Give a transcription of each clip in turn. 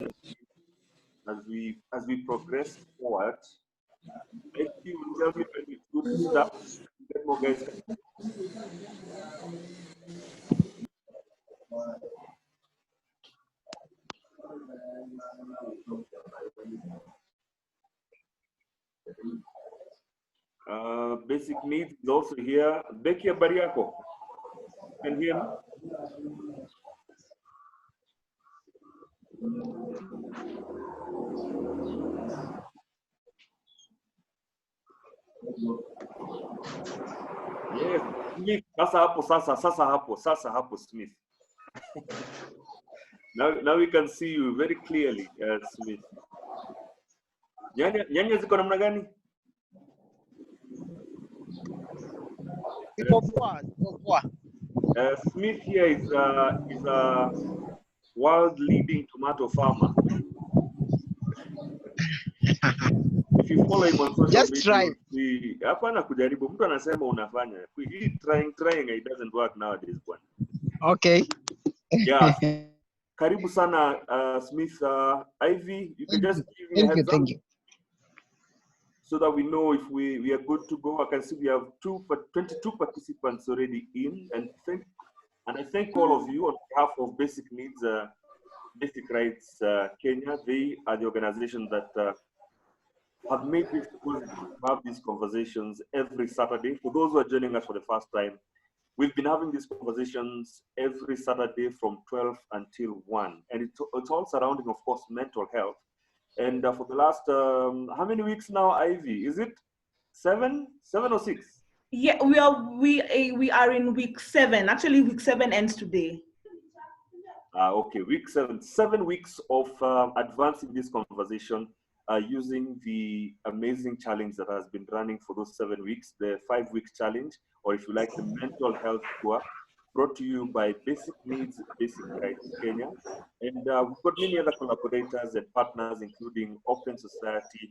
as we progress forward. Maybe you will tell me when it's good to start. Get more guys. Basic needs is also here. Becky Bariako, can you hear me? Yes, Smith. Sasa hapo, Smith. Now we can see you very clearly, Smith. Nyanya ziko namna gani? Smith here is a world leading tomato farmer. If you follow him on social just media, try. Hapana kujaribu, mtu anasema unafanya. Trying it doesn't work nowadays, bwana. Okay. Yeah. Karibu sana, Smith. Ivy, you can just give me a heads up. Thank you. So that we know if we are good to go. I can see we have 22 participants already in, and I thank all of you on behalf of Basic Needs, Basic Rights Kenya. They are the organization that have made this possible to have these conversations every Saturday. For those who are joining us for the first time, we've been having these conversations every Saturday from 12 until 1, and it's all surrounding, of course, mental health. And for the last, how many weeks now, Ivy? Is it 7 or 6? Yeah, we are in week 7. Actually, week 7 ends today. Okay, week 7. 7 weeks of advancing this conversation using the amazing challenge that has been running for those 7 weeks, the 5-week challenge, or if you like, the mental health tour, brought to you by Basic Needs, Basic Rights Kenya. And we've got many other collaborators and partners, including Open Society,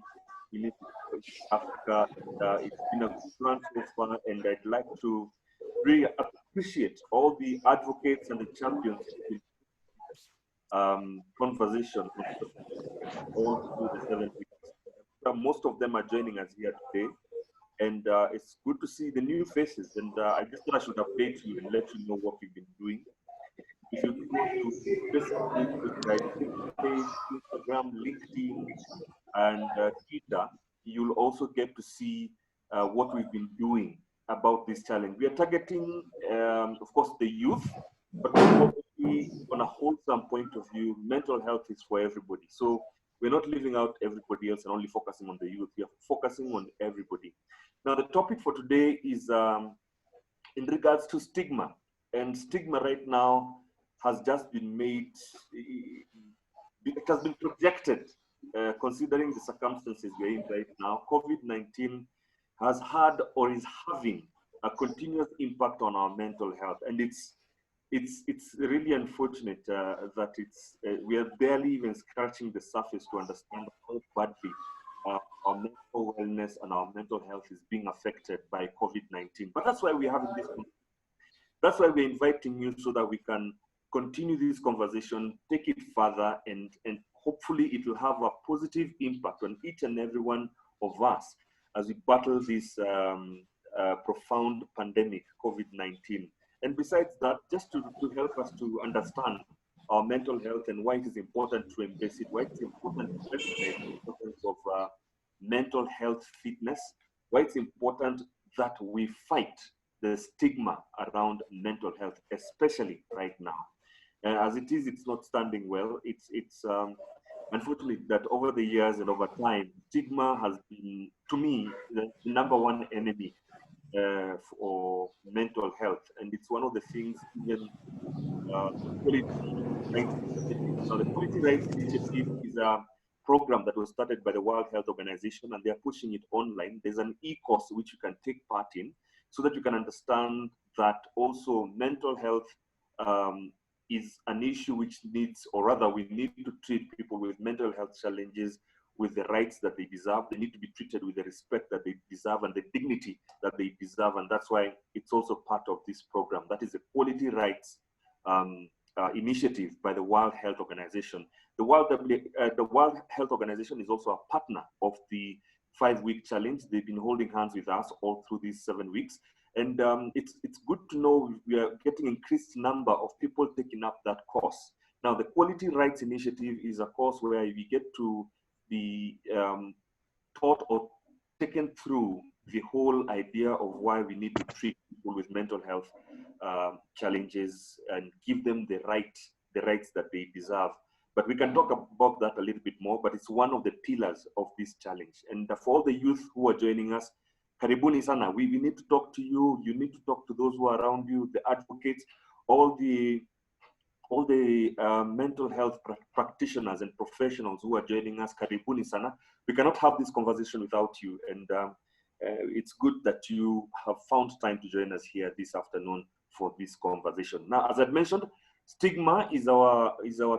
Africa. And, it's been a good run so far, and I'd like to really appreciate all the advocates and the champions conversation all through the 7 weeks. Most of them are joining us here today, and it's good to see the new faces. And I just thought I should update you and let you know what we've been doing. If you go to Facebook page, Instagram, LinkedIn, and Twitter, you'll also get to see what we've been doing about this challenge. We are targeting, of course, the youth, but probably on a wholesome point of view, mental health is for everybody. So we're not leaving out everybody else and only focusing on the youth. We are focusing on everybody. Now, the topic for today is in regards to stigma. And stigma right now has just been made, it has been projected, considering the circumstances we're in right now. COVID-19 has had or is having a continuous impact on our mental health. And it's really unfortunate that we are barely even scratching the surface to understand how badly our mental wellness and our mental health is being affected by COVID-19. But that's why we're having this. That's why we're inviting you, so that we can continue this conversation, take it further, and hopefully it will have a positive impact on each and every one of us as we battle this profound pandemic, COVID-19. And besides that, just to help us to understand our mental health and why it is important to embrace it, why it's important to recognize the importance of mental health fitness, why it's important that we fight the stigma around mental health, especially right now. As it is, it's not standing well. It's unfortunately that over the years and over time, stigma has been, to me, the #1 enemy for mental health, and it's one of the things even the Quality Rights Initiative is a program that was started by the World Health Organization, and they are pushing it online. There's an e-course which you can take part in, so that you can understand that also mental health is an issue which needs, or rather we need to treat people with mental health challenges with the rights that they deserve. They need to be treated with the respect that they deserve and the dignity that they deserve. And that's why it's also part of this program. That is a Quality Rights initiative by the World Health Organization the World Health Organization is also a partner of the 5-week challenge. They've been holding hands with us all through these 7 weeks. And it's good to know we are getting increased number of people taking up that course. Now, the Quality Rights Initiative is a course where we get to be taught or taken through the whole idea of why we need to treat people with mental health challenges and give them the rights that they deserve. But we can talk about that a little bit more, but it's one of the pillars of this challenge. And for all the youth who are joining us, karibuni sana. We need to talk to you. You need to talk to those who are around you, the advocates, all the mental health practitioners and professionals who are joining us. Karibuni sana. We cannot have this conversation without you. And it's good that you have found time to join us here this afternoon for this conversation. Now, as I mentioned, stigma is our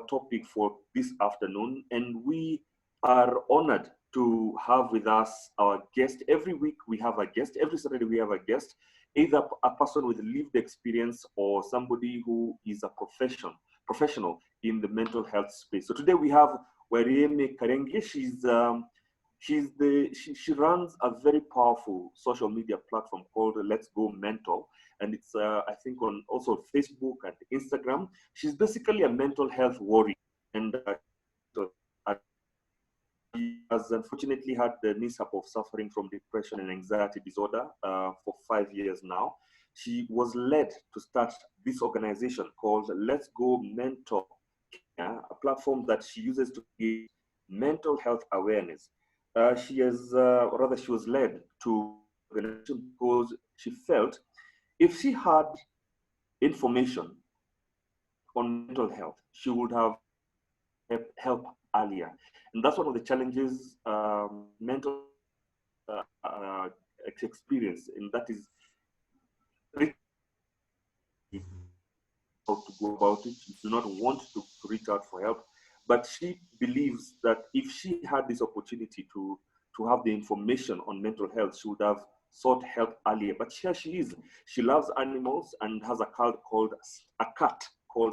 topic for this afternoon, and we are honored to have with us our guest. Every week we have a guest. Every Saturday we have a guest, either a person with lived experience or somebody who is a professional in the mental health space. So today we have Wariimi Kaingi. She runs a very powerful social media platform called Let's Go Mental, and it's I think on also Facebook and Instagram. She's basically a mental health warrior, and she has unfortunately had the mishap of suffering from depression and anxiety disorder for 5 years now. She was led to start this organization called Let's Go Mental, a platform that she uses to create mental health awareness. She was led to organization because she felt if she had information on mental health, she would have help earlier. And that's one of the challenges mental experience, and that is how to go about it. She do not want to reach out for help, but she believes that if she had this opportunity to have the information on mental health, she would have sought help earlier. But here she is. She loves animals and has a cat called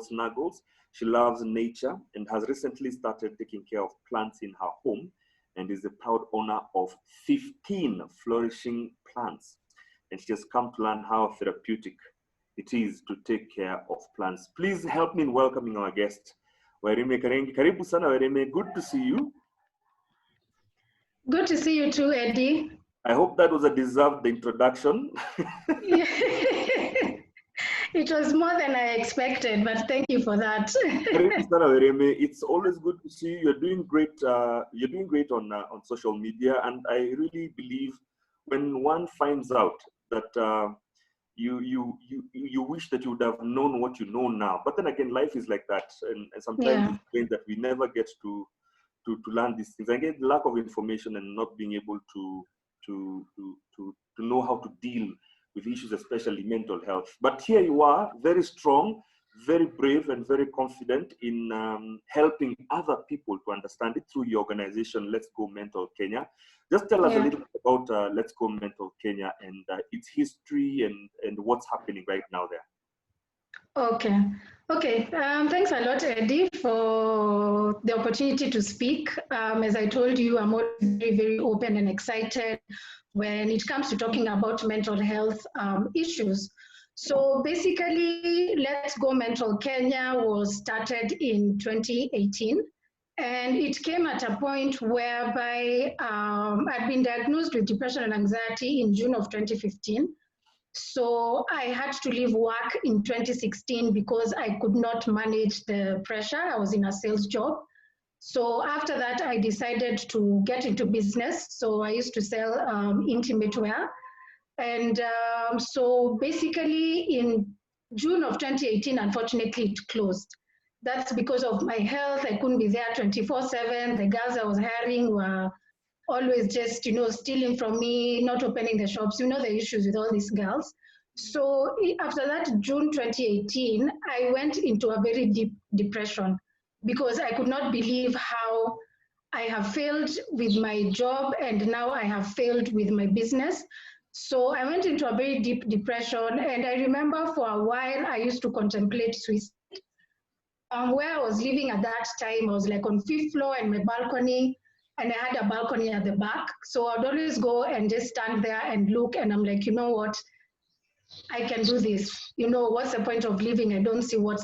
Snuggles. She loves nature and has recently started taking care of plants in her home, and is the proud owner of 15 flourishing plants. And she has come to learn how therapeutic it is to take care of plants. Please help me in welcoming our guest, Wariimi Kaingi. Karibu sana Wariimi, good to see you. Good to see you too, Eddy. I hope that was a deserved introduction. It was more than I expected, but thank you for that. It's always good to see you. You're doing great. You're doing great on social media, and I really believe when one finds out that you wish that you would have known what you know now. But then again, life is like that, and sometimes it's means that we never get to learn these things. Again, lack of information and not being able to know how to deal with issues, especially mental health. But here you are, very strong, very brave, and very confident in helping other people to understand it through your organization, Let's Go Mental Kenya. Just tell us a little bit about Let's Go Mental Kenya and its history and what's happening right now there. Okay. Thanks a lot, Eddy, for the opportunity to speak. As I told you, I'm always very, very open and excited when it comes to talking about mental health issues. So basically, Let's Go Mental Kenya was started in 2018. And it came at a point whereby I'd been diagnosed with depression and anxiety in June of 2015. So I had to leave work in 2016 because I could not manage the pressure. I was in a sales job. So after that, I decided to get into business. So I used to sell intimate wear. And so basically in June of 2018, unfortunately, it closed. That's because of my health. I couldn't be there 24/7. The girls I was hiring were always just, stealing from me, not opening the shops, the issues with all these girls. So after that, June 2018, I went into a very deep depression because I could not believe how I have failed with my job and now I have failed with my business. So I went into a very deep depression, and I remember for a while I used to contemplate suicide. where I was living at that time, I was like on 5th floor and my balcony, and I had a balcony at the back. So I'd always go and just stand there and look, and I'm like, you know what? I can do this. You know, what's the point of living? I don't see what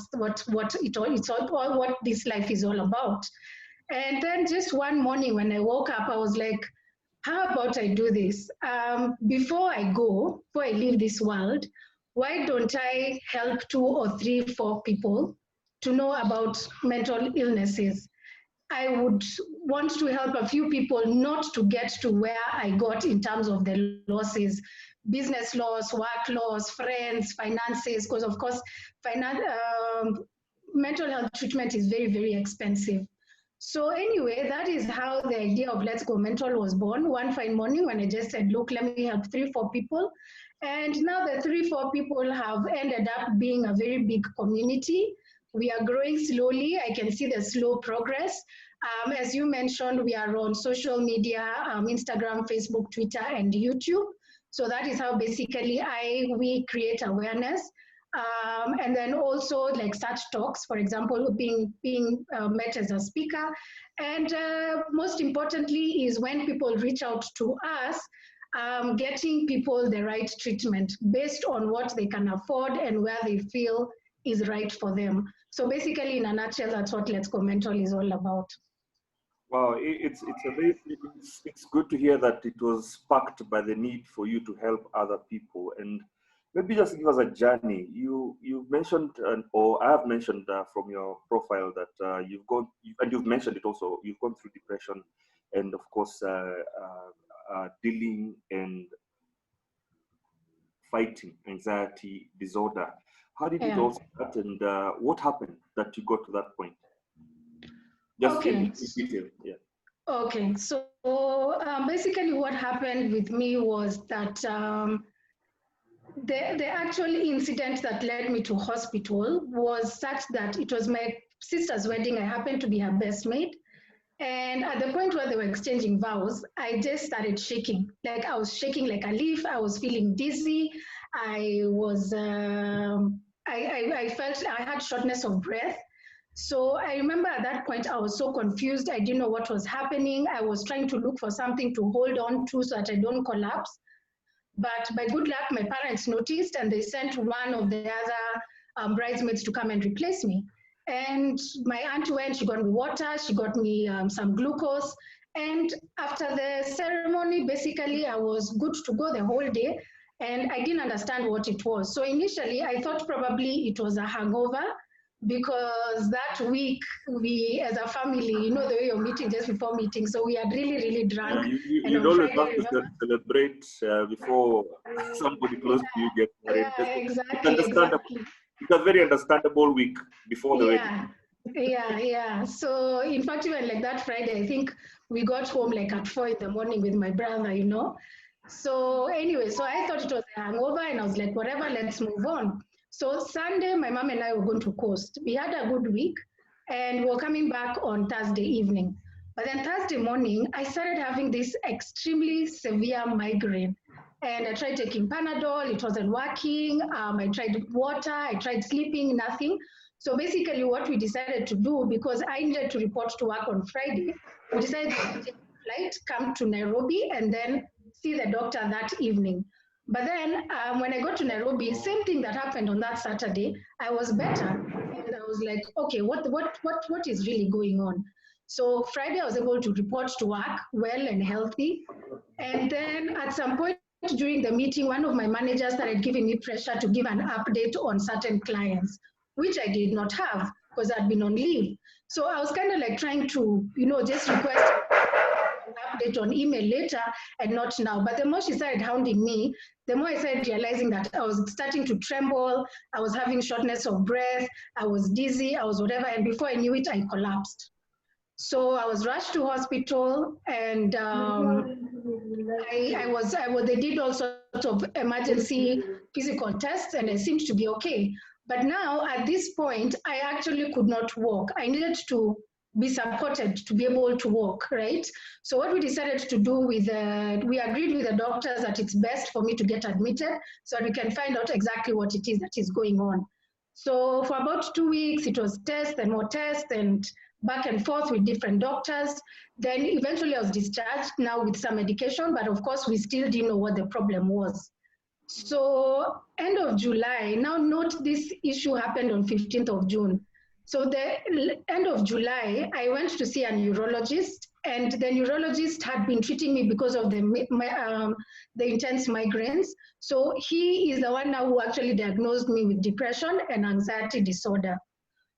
this life is all about. And then just one morning when I woke up, I was like, how about I do this? Before I leave this world, why don't I help 2 or 3, 4 people to know about mental illnesses? I would want to help a few people not to get to where I got in terms of the losses, business loss, work loss, friends, finances, because of course, mental health treatment is very, very expensive. So anyway, that is how the idea of Let's Go Mental was born. One fine morning when I just said, look, let me help 3, 4 people. And now the 3, 4 people have ended up being a very big community. We are growing slowly. I can see the slow progress. As you mentioned, we are on social media, Instagram, Facebook, Twitter, and YouTube. So that is how basically we create awareness. And then also like such talks, for example, being met as a speaker. And most importantly is when people reach out to us, getting people the right treatment based on what they can afford and where they feel is right for them. So basically, in a nutshell, that's what Let's Go Mental is all about. Wow, it's good to hear that it was sparked by the need for you to help other people. And maybe just give us a journey. You've mentioned, or I have mentioned from your profile that you've mentioned it also, you've gone through depression and of course dealing and fighting anxiety disorder. How did it all start, and what happened that you got to that point? Just in detail, yeah. Okay, so basically what happened with me was that the actual incident that led me to hospital was such that it was my sister's wedding. I happened to be her best mate. And at the point where they were exchanging vows, I just started shaking. Like I was shaking like a leaf. I was feeling dizzy. I felt I had shortness of breath. So I remember at that point, I was so confused. I didn't know what was happening. I was trying to look for something to hold on to so that I don't collapse. But by good luck, my parents noticed and they sent one of the other bridesmaids to come and replace me. And my aunt went, she got me water, she got me some glucose. And after the ceremony, basically, I was good to go the whole day. And I didn't understand what it was. So initially, I thought probably it was a hangover, because that week we as a family, you know, the way you're meeting just before meeting, so we had really, really drunk. You'd always have to celebrate before somebody close to you gets married. Yeah, exactly. It was very understandable week before the wedding. Yeah. So in fact, even like that Friday, I think we got home like at 4 in the morning with my brother, you know. So anyway, so I thought it was a hangover and I was like, whatever, let's move on. So Sunday, my mom and I were going to coast. We had a good week and we were coming back on Thursday evening. But then Thursday morning, I started having this extremely severe migraine. And I tried taking Panadol, it wasn't working. I tried water, I tried sleeping, nothing. So basically what we decided to do, because I needed to report to work on Friday, we decided to take a flight, come to Nairobi, and then see the doctor that evening. But then when I got to Nairobi, same thing that happened on that Saturday, I was better. And I was like, okay, what is really going on? So Friday, I was able to report to work well and healthy. And then at some point during the meeting, one of my managers started giving me pressure to give an update on certain clients, which I did not have because I'd been on leave. So I was kind of like trying to, you know, just request an update on email later and not now. But the more she started hounding me, the more I started realizing that I was starting to tremble. I was having shortness of breath. I was dizzy. I was whatever. And before I knew it, I collapsed. So I was rushed to hospital, and they did all sorts of emergency physical tests, and I seemed to be okay. But now at this point, I actually could not walk. I needed to be supported to be able to walk, right? So what we decided to do we agreed with the doctors that it's best for me to get admitted so that we can find out exactly what it is that is going on. So for about 2 weeks, it was tests and more tests and back and forth with different doctors. Then eventually I was discharged now with some medication, but of course we still didn't know what the problem was. So end of July, now note this issue happened on 15th of June. So the end of July, I went to see a neurologist, and the neurologist had been treating me because of the intense migraines. So he is the one now who actually diagnosed me with depression and anxiety disorder.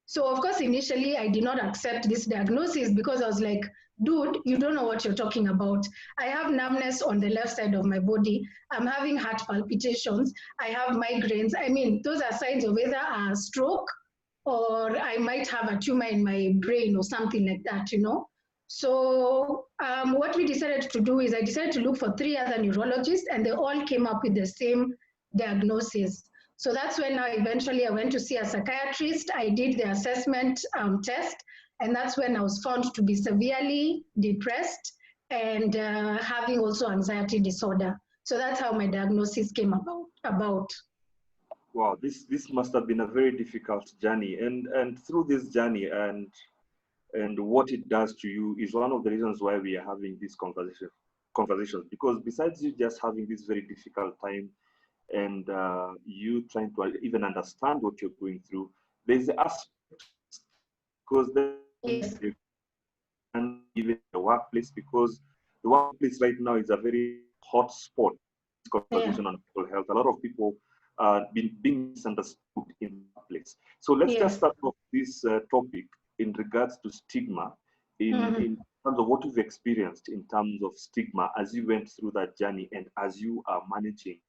So of course, initially I did not accept this diagnosis because I was like, dude, you don't know what you're talking about. I have numbness on the left side of my body. I'm having heart palpitations. I have migraines. I mean, those are signs of either a stroke or I might have a tumor in my brain or something like that, you know. So what we decided to do is I decided to look for 3 other neurologists, and they all came up with the same diagnosis. So that's when eventually I went to see a psychiatrist. I did the assessment test, and that's when I was found to be severely depressed and having also anxiety disorder. So that's how my diagnosis came about. Wow, this must have been a very difficult journey, and through this journey and what it does to you is one of the reasons why we are having these conversations, because besides you just having this very difficult time and you trying to even understand what you're going through, there's the aspect, because Yes. and even the workplace, because the workplace right now is a very hot spot. Conversation on mental health. A lot of people being misunderstood in the workplace. So let's just start off this topic in regards to stigma, in terms of what you've experienced in terms of stigma as you went through that journey and as you are managing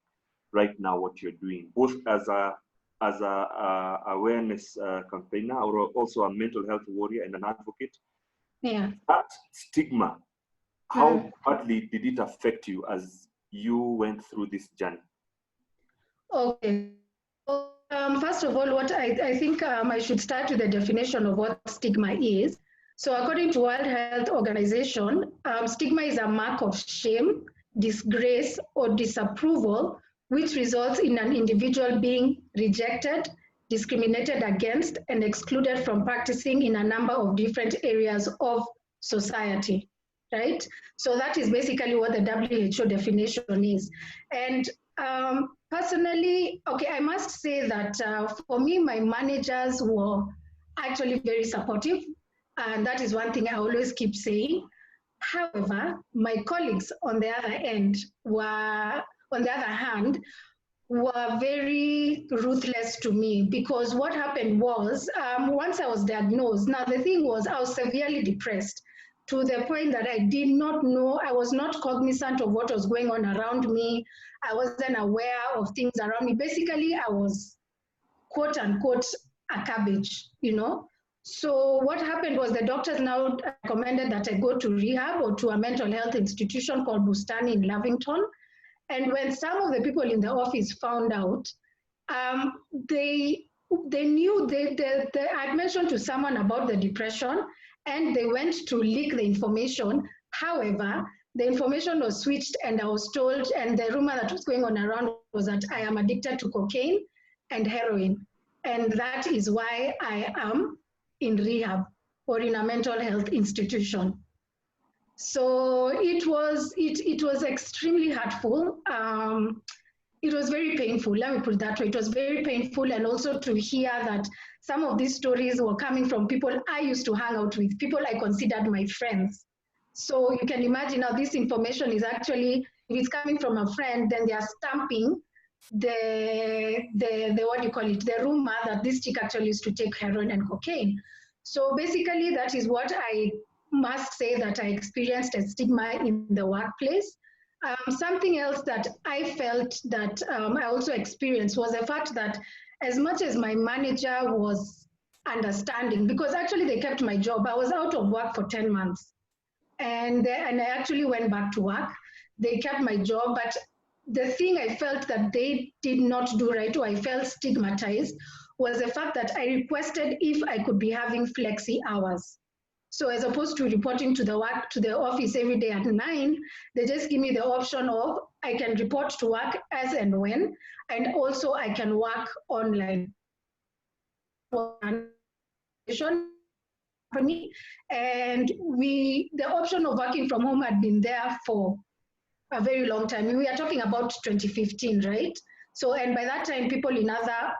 right now what you're doing, both as a awareness campaigner or also a mental health warrior and an advocate. Yeah. That stigma, how badly did it affect you as you went through this journey? Okay. First of all, what I think I should start with the definition of what stigma is. So according to World Health Organization, stigma is a mark of shame, disgrace, or disapproval, which results in an individual being rejected, discriminated against, and excluded from practicing in a number of different areas of society, right? So that is basically what the WHO definition is. And personally, okay, I must say that for me, my managers were actually very supportive. And that is one thing I always keep saying. However, my colleagues on the other hand were very ruthless to me, because what happened was once I was diagnosed, now the thing was I was severely depressed to the point that I did not know, I was not cognizant of what was going on around me. I wasn't aware of things around me. Basically, I was quote unquote a cabbage, you know. So what happened was the doctors now recommended that I go to rehab or to a mental health institution called Bustani in Lavington. And when some of the people in the office found out, they knew I'd mentioned to someone about the depression, and they went to leak the information. However, the information was switched, and I was told, and the rumor that was going on around was that I am addicted to cocaine and heroin. And that is why I am in rehab or in a mental health institution. So it was extremely hurtful. It was very painful, let me put it that way. It was very painful, and also to hear that some of these stories were coming from people I used to hang out with, people I considered my friends. So you can imagine now this information is actually, if it's coming from a friend, then they are stamping the what do you call it, the rumor that this chick actually used to take heroin and cocaine. So basically that is what I must say that I experienced a stigma in the workplace. Something else that I felt that I also experienced was the fact that as much as my manager was understanding, because actually they kept my job, I was out of work for 10 months. And I actually went back to work. They kept my job, but the thing I felt that they did not do right, or I felt stigmatized, was the fact that I requested if I could be having flexi hours. So as opposed to reporting to the office every day at 9, they just give me the option of I can report to work as and when, and also I can work online. company, and the option of working from home had been there for a very long time. We are talking about 2015, right? So, and by that time, people in other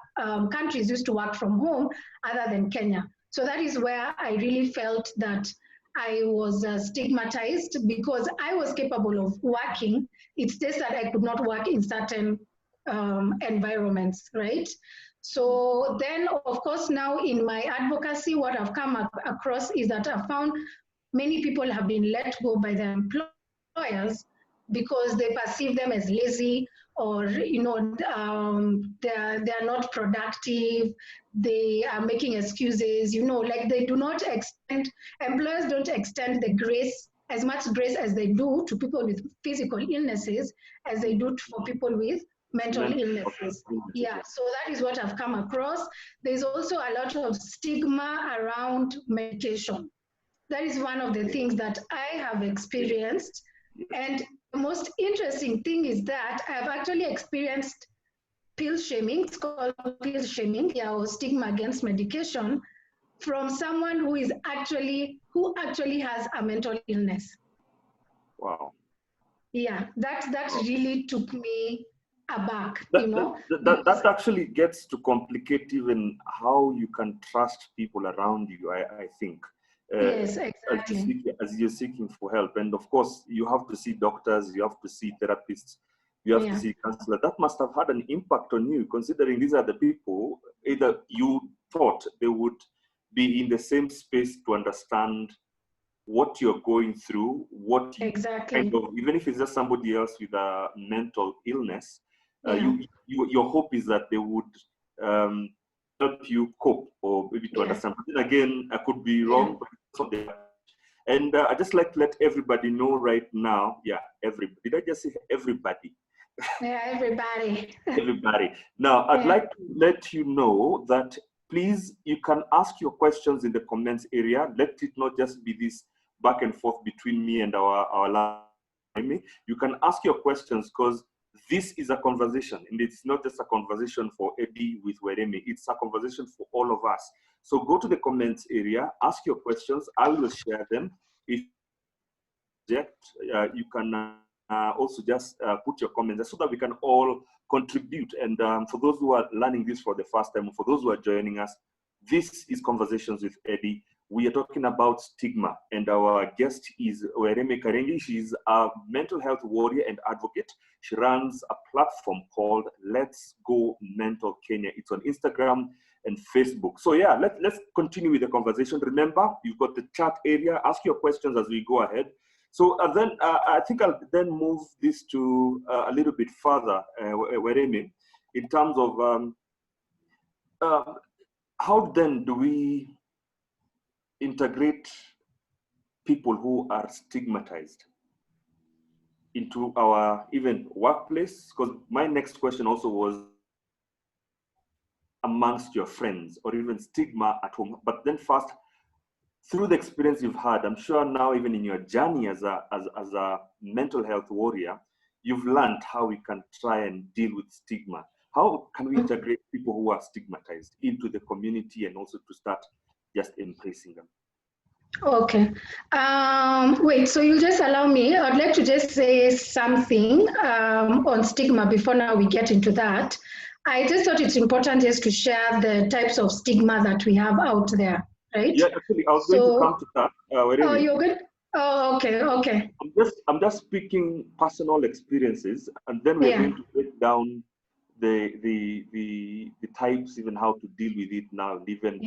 countries used to work from home other than Kenya. So that is where I really felt that I was stigmatized because I was capable of working. It's just that I could not work in certain environments, right? So then, of course, now in my advocacy, what I've come across is that I've found many people have been let go by their employers because they perceive them as lazy, or they're not productive, they are making excuses, like they do not extend, employers don't extend the grace, as much grace as they do to people with physical illnesses as they do for people with mental illnesses. Yeah, so that is what I've come across. There's also a lot of stigma around medication. That is one of the things that I have experienced. And the most interesting thing is that I've actually experienced pill shaming, it's called pill shaming, or stigma against medication, from someone who actually has a mental illness. Wow. Yeah, that really took me aback, That actually gets to complicate even how you can trust people around you, I think. Yes, exactly. As you're seeking for help. And of course, you have to see doctors, you have to see therapists, you have to see counselors. That must have had an impact on you, considering these are the people either you thought they would be in the same space to understand what you're going through, what you kind of, even if it's just somebody else with a mental illness, your hope is that they would help you cope or maybe to understand. But then again, I could be wrong, but it's not there. And I just like to let everybody know right now, everybody. Did I just say everybody? Yeah, everybody. Everybody. Now, I'd like to let you know that please, you can ask your questions in the comments area. Let it not just be this back and forth between me and our Wariimi. You can ask your questions because this is a conversation, and it's not just a conversation for Eddy with Wariimi. It's a conversation for all of us. So go to the comments area, ask your questions. I will share them. If you can also just put your comments so that we can all contribute. And for those who are learning this for the first time, for those who are joining us, this is Conversations with Eddy. We are talking about stigma, and our guest is Wariimi Kaingi. She's a mental health warrior and advocate. She runs a platform called Let's Go Mental Kenya. It's on Instagram and Facebook. So yeah, let's continue with the conversation. Remember, you've got the chat area. Ask your questions as we go ahead. So then I think I'll then move this to a little bit further, Wariimi, in terms of how then do we integrate people who are stigmatized into our even workplace? Because my next question also was amongst your friends or even stigma at home. But then first, through the experience you've had, I'm sure now even in your journey as a mental health warrior, you've learned how we can try and deal with stigma. How can we integrate people who are stigmatized into the community and also to start just embracing them? Okay. Wait, so you just allow me, I'd like to just say something on stigma before now we get into that. I just thought it's important just to share the types of stigma that we have out there, right? Yeah, actually, I was going to come to that. Oh, you're good? Oh, okay. I'm just speaking personal experiences, and then we're going to break down the types, even how to deal with it now, and even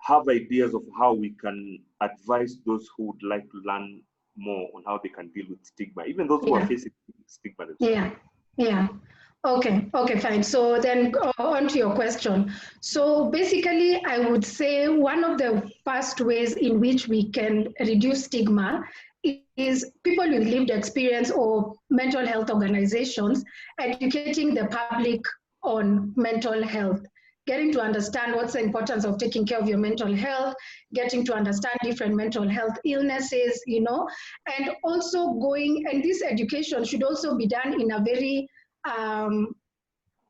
have ideas of how we can advise those who would like to learn more on how they can deal with stigma, even those who are facing stigma themselves. Yeah. Okay, fine. So then on to your question. So basically, I would say one of the first ways in which we can reduce stigma is people with lived experience or mental health organizations educating the public on mental health, getting to understand what's the importance of taking care of your mental health, getting to understand different mental health illnesses, and also and this education should also be done in a very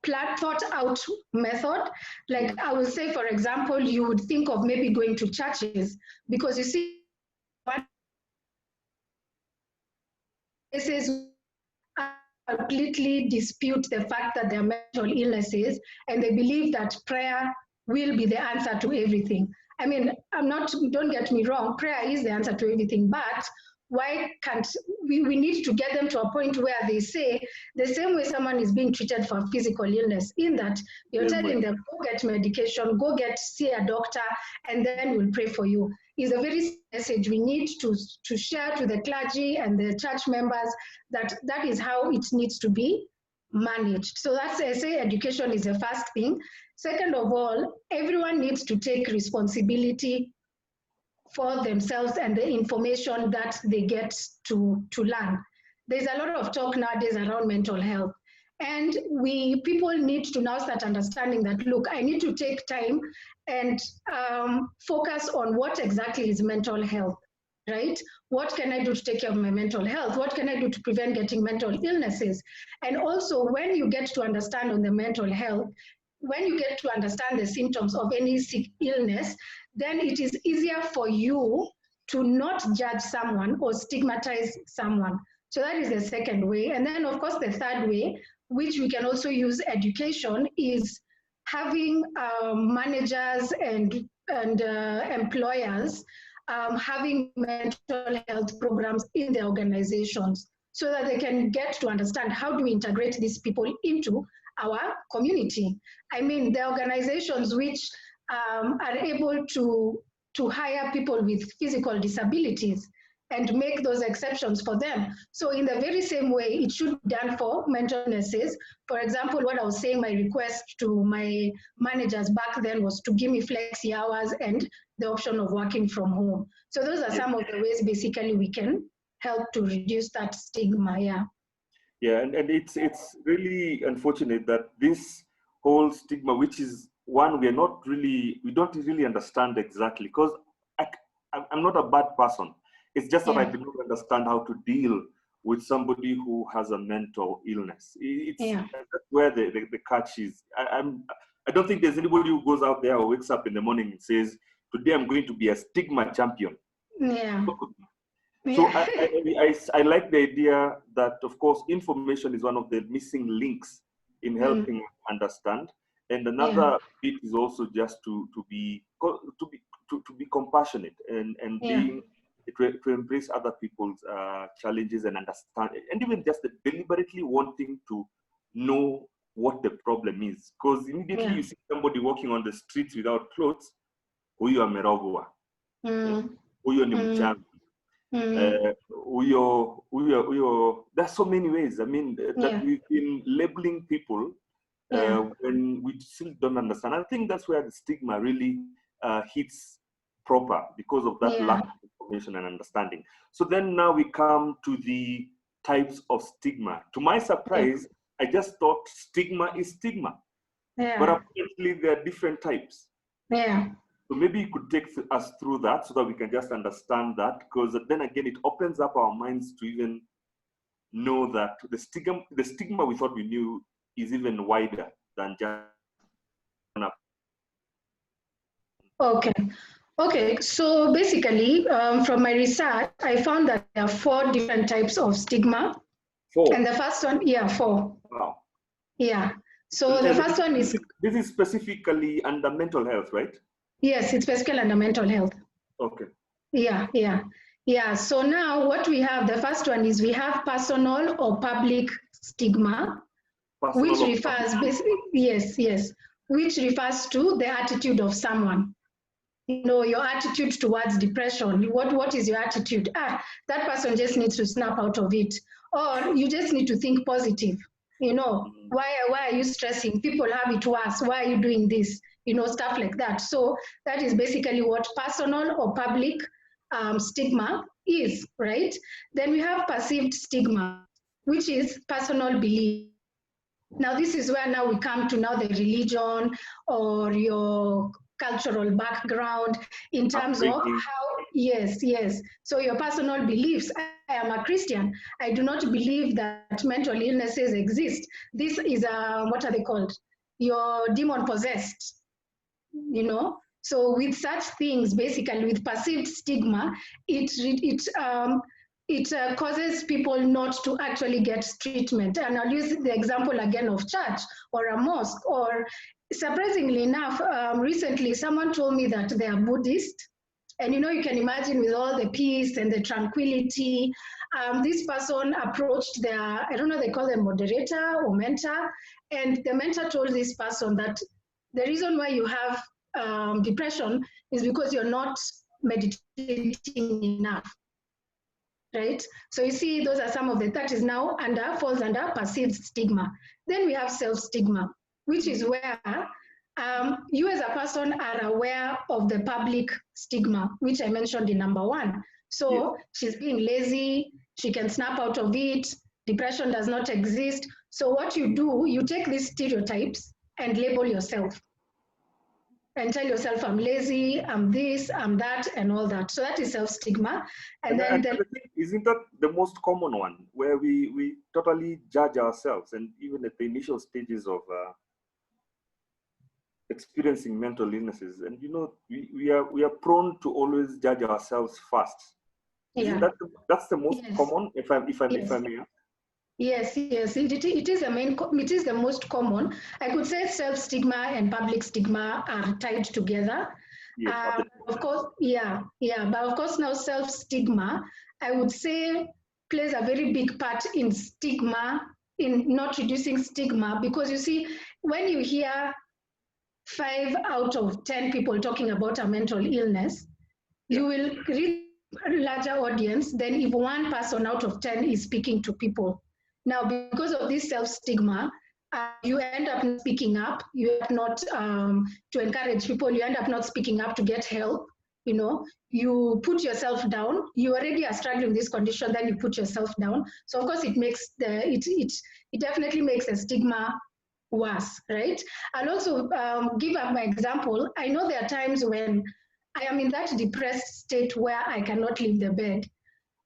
thought out method. Like I would say, for example, you would think of maybe going to churches, because you see, cases completely dispute the fact that there are mental illnesses, and they believe that prayer will be the answer to everything. I mean, don't get me wrong, prayer is the answer to everything, but why can't we need to get them to a point where they say the same way someone is being treated for physical illness, in that you're telling them, go get medication, see a doctor, and then we'll pray for you, is a very message we need to share to the clergy and the church members, that is how it needs to be managed. So that's, I say, education is the first thing. Second of all, everyone needs to take responsibility for themselves and the information that they get to learn. There's a lot of talk nowadays around mental health. And people need to now start understanding that, look, I need to take time and focus on what exactly is mental health, right? What can I do to take care of my mental health? What can I do to prevent getting mental illnesses? And also, when you get to understand on the mental health, when you get to understand the symptoms of any sick illness, then it is easier for you to not judge someone or stigmatize someone. So that is the second way. And then, of course, the third way, which we can also use education, is having managers and employers having mental health programs in their organizations, so that they can get to understand, how do we integrate these people into our community? I mean, the organizations which are able to hire people with physical disabilities and make those exceptions for them. So in the very same way, it should be done for mental illnesses. For example, what I was saying, my request to my managers back then was to give me flexi hours and the option of working from home. So those are some of the ways basically we can help to reduce that stigma. Yeah, and it's really unfortunate that this whole stigma, which is one we don't really understand exactly, because I'm not a bad person. It's just that I do not understand how to deal with somebody who has a mental illness. That's where the catch is. I don't think there's anybody who goes out there or wakes up in the morning and says, today I'm going to be a stigma champion. Yeah. So I like the idea that, of course, information is one of the missing links in helping understand. And another bit is also just to be compassionate and to embrace other people's challenges and understand, and even just deliberately wanting to know what the problem is. Because immediately you see somebody walking on the streets without clothes, huyo amerogwa, huyo ni mchawi. There's so many ways, I mean, that we've been labeling people when we still don't understand. I think that's where the stigma really hits proper, because of that lack of information and understanding. So then now we come to the types of stigma. To my surprise, I just thought stigma is stigma, but apparently there are different types. So maybe you could take us through that so that we can just understand that, because then again, it opens up our minds to even know that the stigma we thought we knew is even wider than just. Okay, so basically, from my research, I found that there are 4 different types of stigma. 4? And the first one, 4. Wow. Yeah, so the first one is... This is specifically under mental health, right? Yes, it's specifically under mental health. Okay. Yeah, so now what we have, the first one is we have personal or public stigma, which refers to the attitude of someone. You know, your attitude towards depression. What is your attitude? That person just needs to snap out of it. Or you just need to think positive. You know, why are you stressing? People have it worse. Why are you doing this? You know, stuff like that. So that is basically what personal or public stigma is, right? Then we have perceived stigma, which is personal belief. Now, this is where now we come to now the religion or your cultural background in terms of Yes, yes. So your personal beliefs. I am a Christian. I do not believe that mental illnesses exist. This is what are they called? You're demon possessed, you know. So with such things, basically with perceived stigma, it causes people not to actually get treatment. And I'll use the example again of church or a mosque. Or surprisingly enough, recently someone told me that they are Buddhist. And you can imagine with all the peace and the tranquility, this person approached their, I don't know, they call them moderator or mentor. And the mentor told this person that the reason why you have depression is because you're not meditating enough, right? So you see, those are some of that is now falls under perceived stigma. Then we have self-stigma, which is where you as a person are aware of the public stigma, which I mentioned in number 1. So she's being lazy, she can snap out of it, depression does not exist. So what you do, you take these stereotypes and label yourself and tell yourself, I'm lazy, I'm this, I'm that, and all that. So that is self-stigma. And then I think, isn't that the most common one, where we totally judge ourselves, and even at the initial stages of experiencing mental illnesses, and we are prone to always judge ourselves first. Isn't that's the most common, if I may ask? Yes, it is the most common. I could say self-stigma and public stigma are tied together. Yes, of course, but of course now self-stigma, I would say, plays a very big part in stigma, in not reducing stigma, because you see, when you hear 5 out of 10 people talking about a mental illness, you will reach a larger audience than if one person out of 10 is speaking to people. Now, because of this self-stigma, you end up not speaking up. You end up not to encourage people. You end up not speaking up to get help. You put yourself down. You already are struggling with this condition, then you put yourself down. So of course, it definitely makes the stigma worse, right? I'll also give up my example. I know there are times when I am in that depressed state where I cannot leave the bed.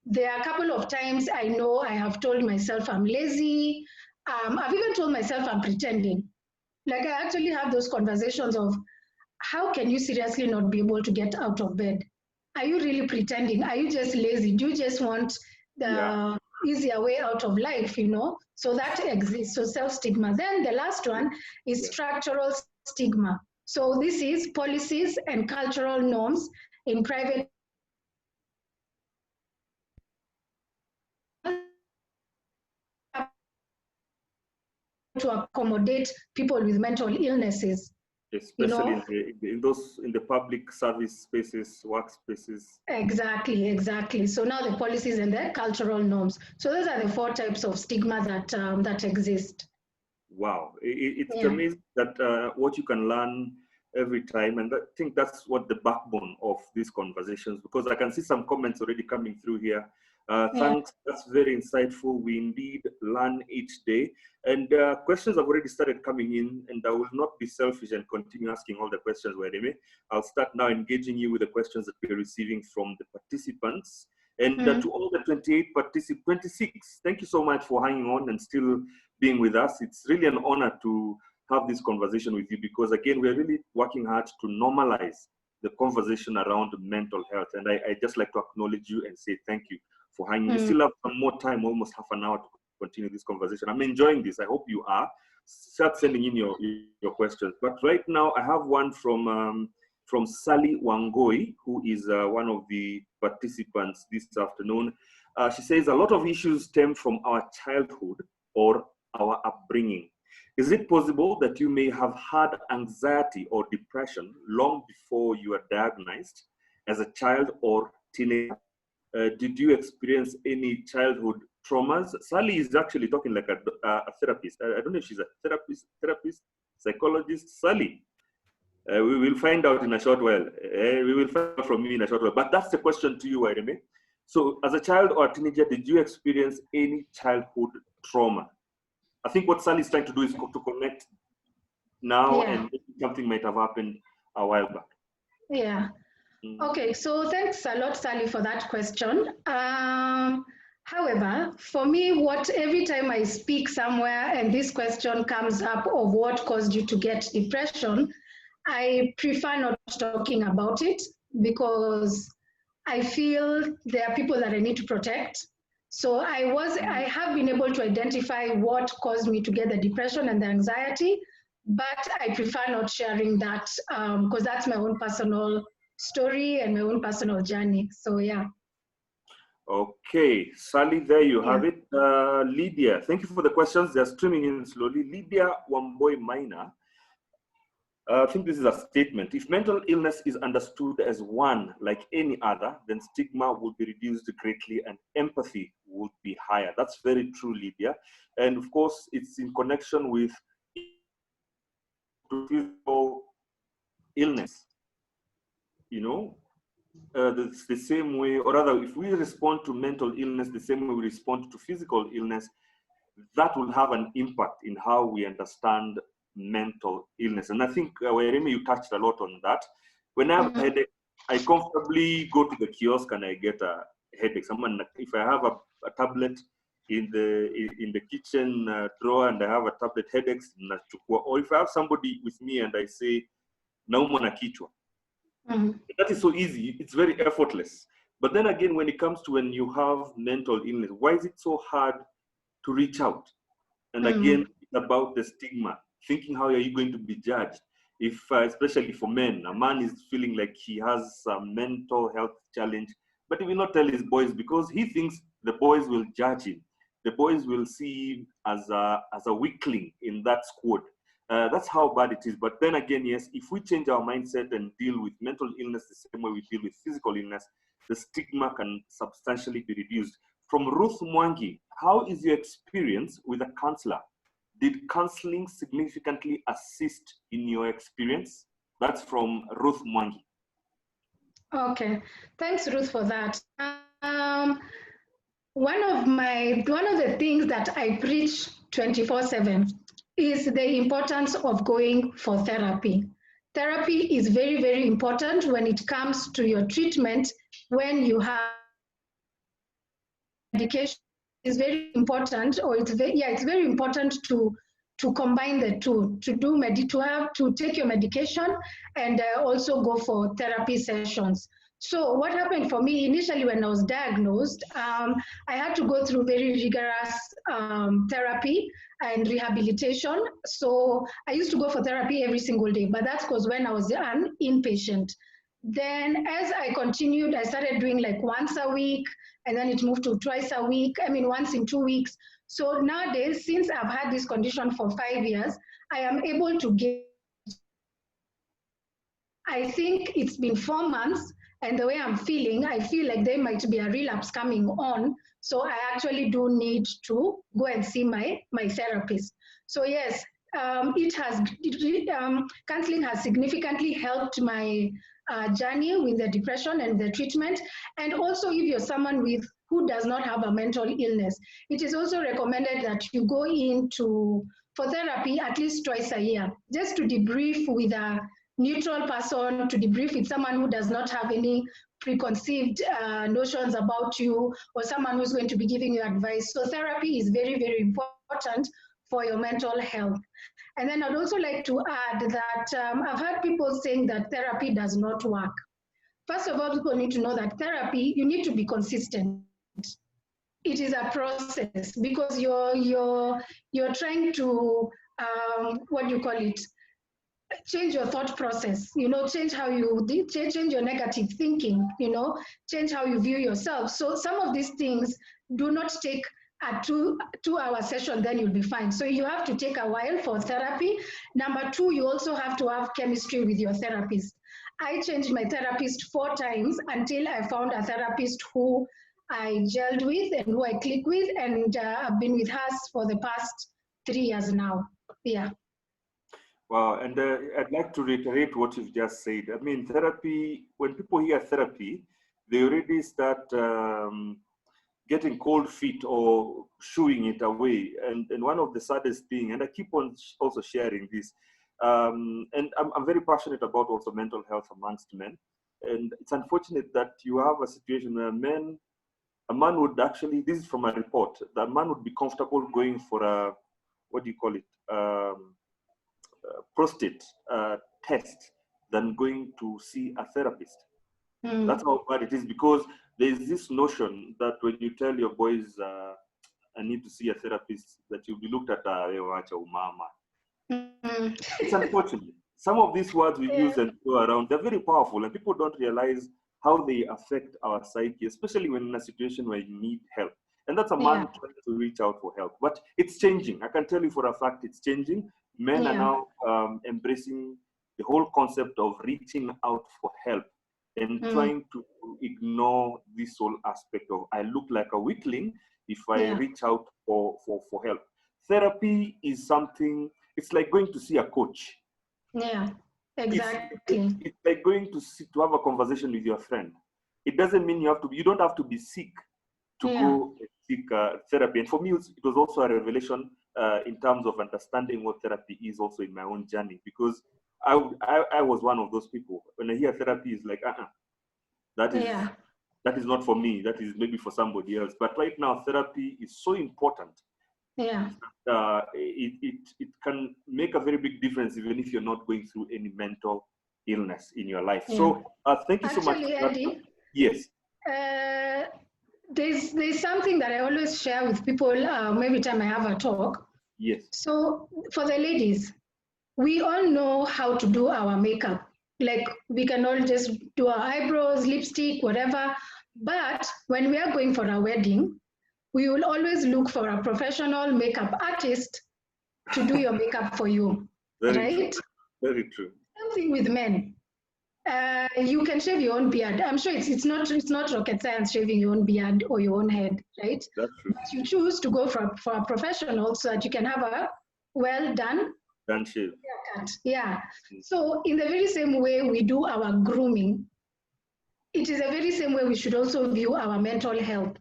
There are a couple of times I know I have told myself I'm lazy. I've even told myself I'm pretending. Like, I actually have those conversations of, how can you seriously not be able to get out of bed? Are you really pretending? Are you just lazy? Do you just want the easier way out of life, So that exists, so self-stigma. Then the last one is structural stigma. So this is policies and cultural norms in private to accommodate people with mental illnesses. Especially in the public service spaces, workspaces. Exactly. So now the policies and the cultural norms. So those are the 4 types of stigma that exist. Wow, it's amazing that what you can learn every time, and I think that's what the backbone of these conversations, because I can see some comments already coming through here. Thanks, that's very insightful. We indeed learn each day, and questions have already started coming in, and I will not be selfish and continue asking all the questions, Wariimi. I'll start now engaging you with the questions that we're receiving from the participants. And to all the 26, thank you so much for hanging on and still being with us. It's really an honor to have this conversation with you, because again, we're really working hard to normalize the conversation around mental health. And I just like to acknowledge you and say thank you for hanging. We still have some more time, almost half an hour, to continue this conversation. I'm enjoying this. I hope you are. Start sending in your questions. But right now, I have one from Sally Wangoi, who is one of the participants this afternoon. She says, a lot of issues stem from our childhood or our upbringing. Is it possible that you may have had anxiety or depression long before you were diagnosed as a child or teenager? Did you experience any childhood traumas? Sally is actually talking like a therapist. I don't know if she's a therapist, psychologist. Sally, we will find out in a short while. We will find out from you in a short while. But that's the question to you, Wariimi. So as a child or a teenager, did you experience any childhood trauma? I think what Sally is trying to do is to connect now and something might have happened a while back. Yeah. Okay, so thanks a lot, Sally, for that question. However, for me, every time I speak somewhere and this question comes up of what caused you to get depression, I prefer not talking about it because I feel there are people that I need to protect. So I have been able to identify what caused me to get the depression and the anxiety, but I prefer not sharing that because that's my own personal story and my own personal journey. So yeah. Okay, Sally, there you have it. Lydia, thank you for the questions. They're streaming in slowly. Lydia Wamboy Minor, I think this is a statement. If mental illness is understood as one like any other, then stigma would be reduced greatly and empathy would be higher. That's very true, Lydia. And of course, it's in connection with physical illness. You know, the same way, or rather, if we respond to mental illness the same way we respond to physical illness, that will have an impact in how we understand mental illness. And I think, Wariimi, you touched a lot on that. When I have a headache, I comfortably go to the kiosk and I get a headache. If I have a tablet in the kitchen drawer and I have a tablet headaches, or if I have somebody with me and I say, naumwa na kichwa, that is so easy. It's very effortless. But then again, when it comes to when you have mental illness, why is it so hard to reach out? And again, it's about the stigma, thinking how are you going to be judged? If, especially for men, a man is feeling like he has a mental health challenge, but he will not tell his boys because he thinks the boys will judge him. The boys will see him as a weakling in that squad. That's how bad it is. But then again, yes, if we change our mindset and deal with mental illness the same way we deal with physical illness, the stigma can substantially be reduced. From Ruth Mwangi, how is your experience with a counselor? Did counseling significantly assist in your experience? That's from Ruth Mwangi. Okay, thanks, Ruth, for that. One of the things that I preach 24/7 is the importance of going for therapy. Therapy is very, very important when it comes to your treatment. When you have medication, is very important, or it's very important to combine the two, to take your medication and also go for therapy sessions. So what happened for me initially when I was diagnosed, I had to go through very rigorous therapy and rehabilitation. So I used to go for therapy every single day, but that's because when I was an inpatient. Then as I continued, I started doing like once a week, and then it moved to twice a week, once in 2 weeks. So nowadays, since I've had this condition for 5 years, I am able to get, I think it's been 4 months, and the way I'm feeling, I feel like there might be a relapse coming on. So I actually do need to go and see my therapist. So yes, counseling has significantly helped my journey with the depression and the treatment. And also, if you're someone who does not have a mental illness, it is also recommended that you go for therapy at least twice a year, just to debrief with a neutral person, to debrief with someone who does not have any preconceived notions about you, or someone who's going to be giving you advice. So therapy is very, very important for your mental health. And then I'd also like to add that I've heard people saying that therapy does not work. First of all, people need to know that therapy, you need to be consistent. It is a process because you're trying to, change your thought process, change how change your negative thinking, change how you view yourself. So some of these things do not take a two-hour session, then you'll be fine. So you have to take a while for therapy. Number two, you also have to have chemistry with your therapist. I changed my therapist 4 times until I found a therapist who I gelled with and who I click with, and I've been with her for the past 3 years now. Yeah. Wow, and I'd like to reiterate what you've just said. I mean, therapy, when people hear therapy, they already start getting cold feet or shooing it away. And one of the saddest thing, and I keep on also sharing this, and I'm very passionate about also mental health amongst men. And it's unfortunate that you have a situation where a man would actually, this is from a report, that man would be comfortable going for a, what do you call it, prostate test than going to see a therapist. That's how bad it is, because there's this notion that when you tell your boys, I need to see a therapist, that you'll be looked at, umama. It's unfortunate. Some of these words we use and throw around, they're very powerful, and people don't realize how they affect our psyche, especially when in a situation where you need help. And that's a man trying to reach out for help. But it's changing. I can tell you for a fact it's changing. Men are now embracing the whole concept of reaching out for help and trying to ignore this whole aspect of, I look like a weakling if I reach out for help. Therapy is something, it's like going to see a coach. Yeah, exactly. It's like going to have a conversation with your friend. It doesn't mean you don't have to be sick to go seek therapy. And for me, it was also a revelation in terms of understanding what therapy is also in my own journey, because I was one of those people. When I hear therapy, it's like, that is not for me. That is maybe for somebody else. But right now, therapy is so important. Yeah. It can make a very big difference even if you're not going through any mental illness in your life. So thank you so much. Eddy, yes. There's something that I always share with people every time I have a talk. Yes. So for the ladies, we all know how to do our makeup. Like we can all just do our eyebrows, lipstick, whatever. But when we are going for a wedding, we will always look for a professional makeup artist to do your makeup for you, right? True. Very true. Same thing with men. You can shave your own beard. I'm sure it's not rocket science shaving your own beard or your own head, right? That's true. But you choose to go for a professional so that you can have a well done shave. haircut. Yeah. So in the very same way we do our grooming, it is the very same way we should also view our mental health.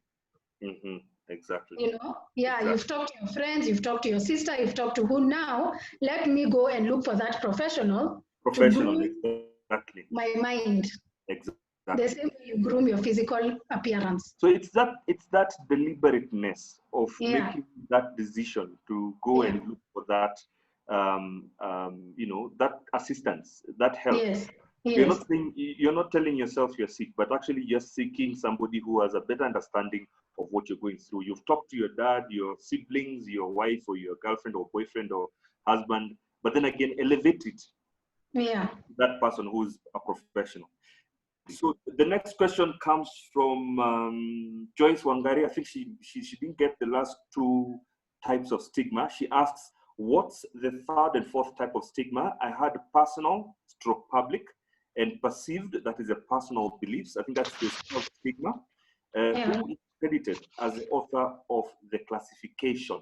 Mm-hmm. Exactly. You know, exactly. You've talked to your friends, you've talked to your sister, you've talked to who now? Let me go and look for that professional. Exactly. My mind. Exactly. The same way you groom your physical appearance. So it's that deliberateness of making that decision to go and look for that, that assistance, that help. Yes. You're not telling yourself you're sick, but actually you're seeking somebody who has a better understanding of what you're going through. You've talked to your dad, your siblings, your wife, or your girlfriend, or boyfriend, or husband, but then again, elevate it. Yeah. That person who's a professional. So the next question comes from Joyce Wangari. I think she didn't get the last two types of stigma. She asks, what's the third and fourth type of stigma? I had personal / public, and perceived, that is a personal beliefs. I think that's the self-stigma. Who is credited as the author of the classification?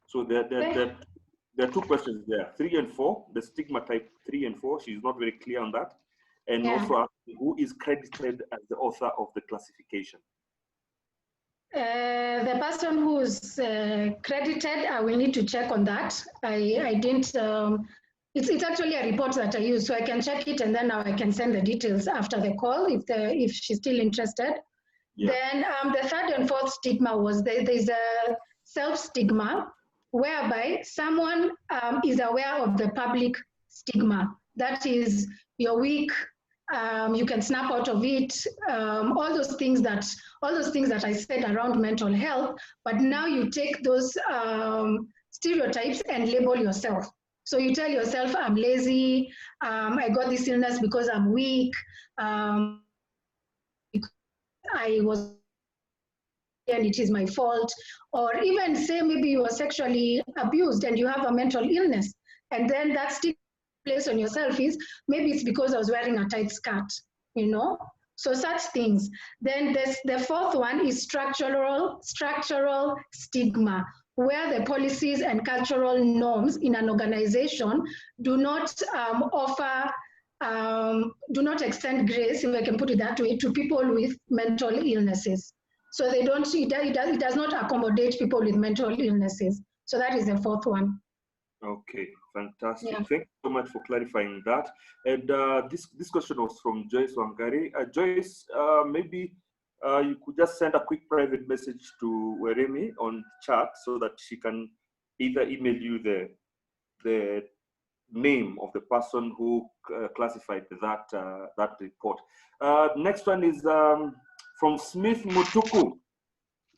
So there are two questions there, 3 and 4, the stigma type 3 and 4. She's not very clear on that. And also asking who is credited as the author of the classification? The person who's credited, I will need to check on that. I didn't, it's actually a report that I use, so I can check it and then now I can send the details after the call if she's still interested. Yeah. Then the third and fourth stigma was there's a self-stigma, whereby someone is aware of the public stigma. That is, you're weak, you can snap out of it, all those things that I said around mental health, but now you take those stereotypes and label yourself. So you tell yourself, I'm lazy, I got this illness because I'm weak, I was, and it is my fault, or even say maybe you were sexually abused and you have a mental illness, and then that stigma placed on yourself is maybe it's because I was wearing a tight skirt, you know. So such things. Then the fourth one is structural stigma, where the policies and cultural norms in an organization do not do not extend grace, if I can put it that way, to people with mental illnesses. So they don't, it does not accommodate people with mental illnesses. So that is the fourth one. Okay, fantastic. Yeah. Thank you so much for clarifying that. And this question was from Joyce Wangari. Joyce, maybe you could just send a quick private message to Wariimi on chat so that she can either email you the name of the person who classified that report. Next one is from Smith Mutuku.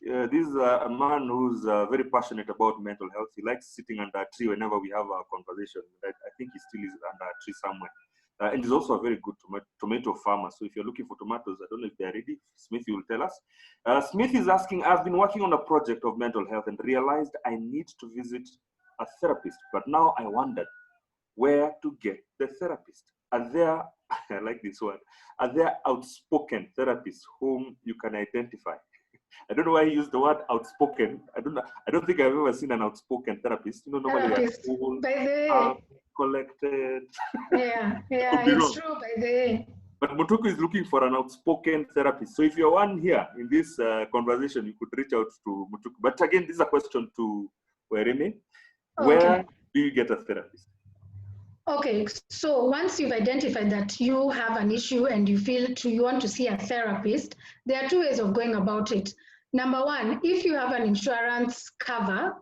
This is a man who's very passionate about mental health. He likes sitting under a tree whenever we have a conversation. I think he still is under a tree somewhere. And he's also a very good tomato farmer. So if you're looking for tomatoes, I don't know if they're ready. Smith, you will tell us. Smith is asking, I've been working on a project of mental health and realized I need to visit a therapist. But now I wondered where to get the therapist. Are there, I like this word, are there outspoken therapists whom you can identify? I don't know why he used the word outspoken. I don't think I've ever seen an outspoken therapist. You know, normally Therapist, they're cool, by the way. Collected. Yeah, it's true, by the way. But Mutuku is looking for an outspoken therapist. So if you're one here in this conversation, you could reach out to Mutuku. But again, this is a question to Wariimi. Where do you get a therapist? Okay, so once you've identified that you have an issue and you want to see a therapist, there are two ways of going about it. Number one, if you have an insurance cover,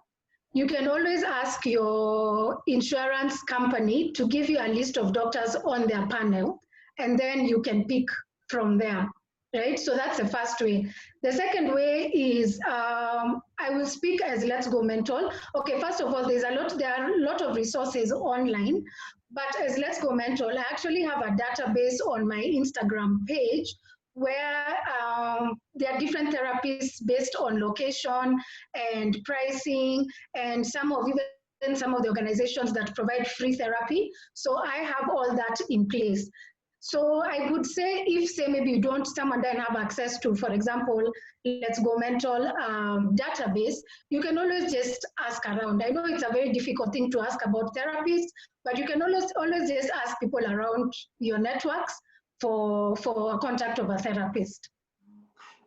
you can always ask your insurance company to give you a list of doctors on their panel, and then you can pick from there, right? So that's the first way. The second way is, I will speak as Let's Go Mental. Okay, first of all, there are a lot of resources online, but as Let's Go Mental, I actually have a database on my Instagram page where there are different therapists based on location and pricing, and some of the organizations that provide free therapy. So I have all that in place. So I would say, if say maybe you don't, someone doesn't have access to, for example, Let's Go Mental database, you can always just ask around. I know it's a very difficult thing to ask about therapists, but you can always just ask people around your networks for a contact of a therapist.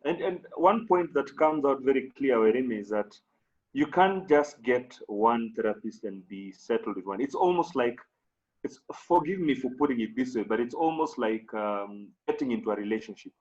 And one point that comes out very clear, Wariimi, is that you can't just get one therapist and be settled with one. It's almost like, forgive me for putting it this way, but it's almost like getting into a relationship.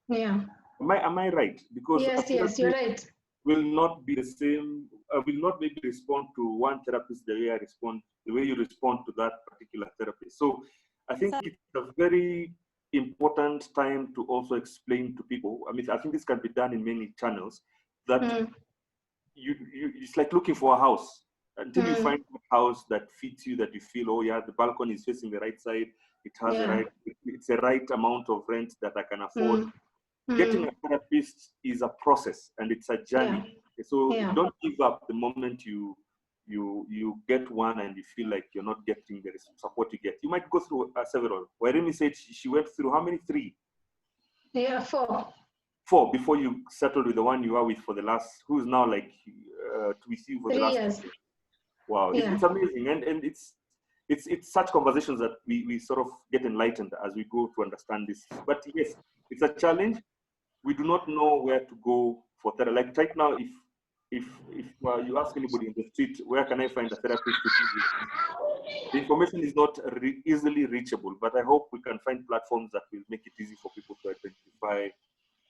Yeah. Am I right? Because yes, you're right. Will not be the same. Will not maybe respond to one therapist the way you respond to that particular therapist. So I think it's a very important time to also explain to people. I mean, I think this can be done in many channels. That it's like looking for a house. Until you find a house that fits you, that you feel, oh yeah, the balcony is facing the right side, it has it's the right amount of rent that I can afford. Getting a therapist is a process and it's a journey. So don't give up the moment you get one and you feel like you're not getting the support you get. You might go through several. Wariimi said she went through how many? 3? Yeah, 4. 4 before you settled with the one you are with for the last, who's now like with you for 3 the last years. Wow, it's amazing, and it's such conversations that we sort of get enlightened as we go to understand this. But yes, it's a challenge. We do not know where to go for therapy. Like right now, if you ask anybody in the street, where can I find a therapist to do this? The information is not easily reachable, but I hope we can find platforms that will make it easy for people to identify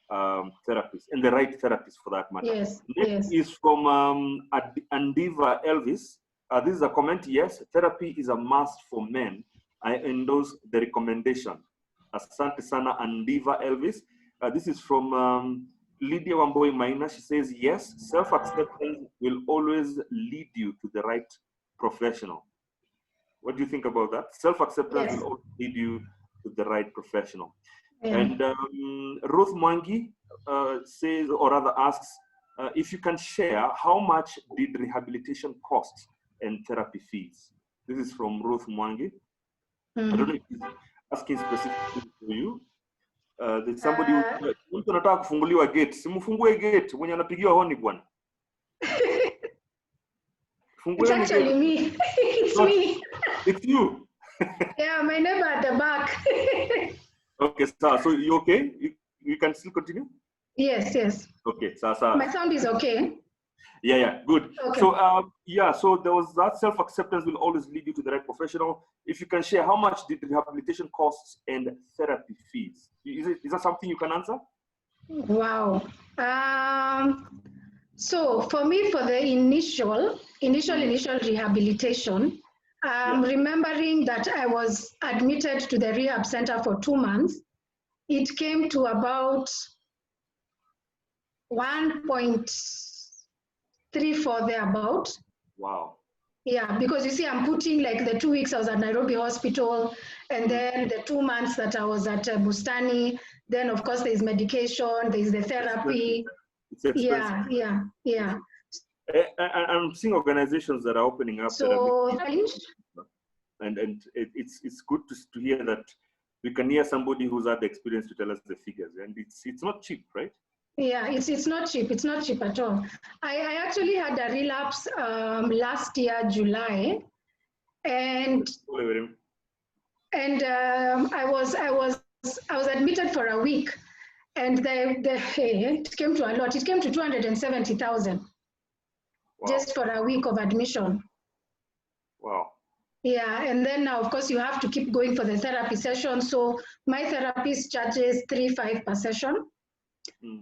therapists, and the right therapist for that matter. Yes. Next is from Andiva Elvis. This is a comment. Yes, therapy is a must for men. I endorse the recommendation. Asante sana, Andiva Elvis. This is from Lydia Wamboi Maina. She says, yes, self-acceptance will always lead you to the right professional. What do you think about that? Self-acceptance will always lead you to the right professional. And Ruth Mwangi says, or rather asks, if you can share, how much did rehabilitation cost and therapy fees? This is from Ruth Mwangi. I don't know if he's asking specifically for you. There's somebody who anataka kufunguliwa gate. Simufungue gate, mwenye anapigiwa honi bwana. It's actually me. It's me. It's you. Yeah, my neighbor at the back. Okay, so you okay? You can still continue? Yes. Okay, so my sound is okay. Yeah, good. Okay. So, so there was that self-acceptance will always lead you to the right professional. If you can share, how much did rehabilitation costs and therapy fees? Is that something you can answer? Wow. So for me, for the initial rehabilitation, remembering that I was admitted to the rehab center for 2 months, it came to about 1.34 thereabout. Wow. Yeah, because you see, I'm putting like the 2 weeks I was at Nairobi Hospital, and then the 2 months that I was at Bustani. Then, of course, there's medication, there's the therapy. It's expensive. Yeah. I'm seeing organizations that are opening up. So, and it's good to hear that we can hear somebody who's had the experience to tell us the figures, and it's not cheap, right? Yeah, it's not cheap. It's not cheap at all. I actually had a relapse last year, July, and I was admitted for a week, and it came to a lot. It came to 270,000 just for a week of admission. Wow. Yeah, and then now, of course, you have to keep going for the therapy session. So my therapist charges 3,500 per session.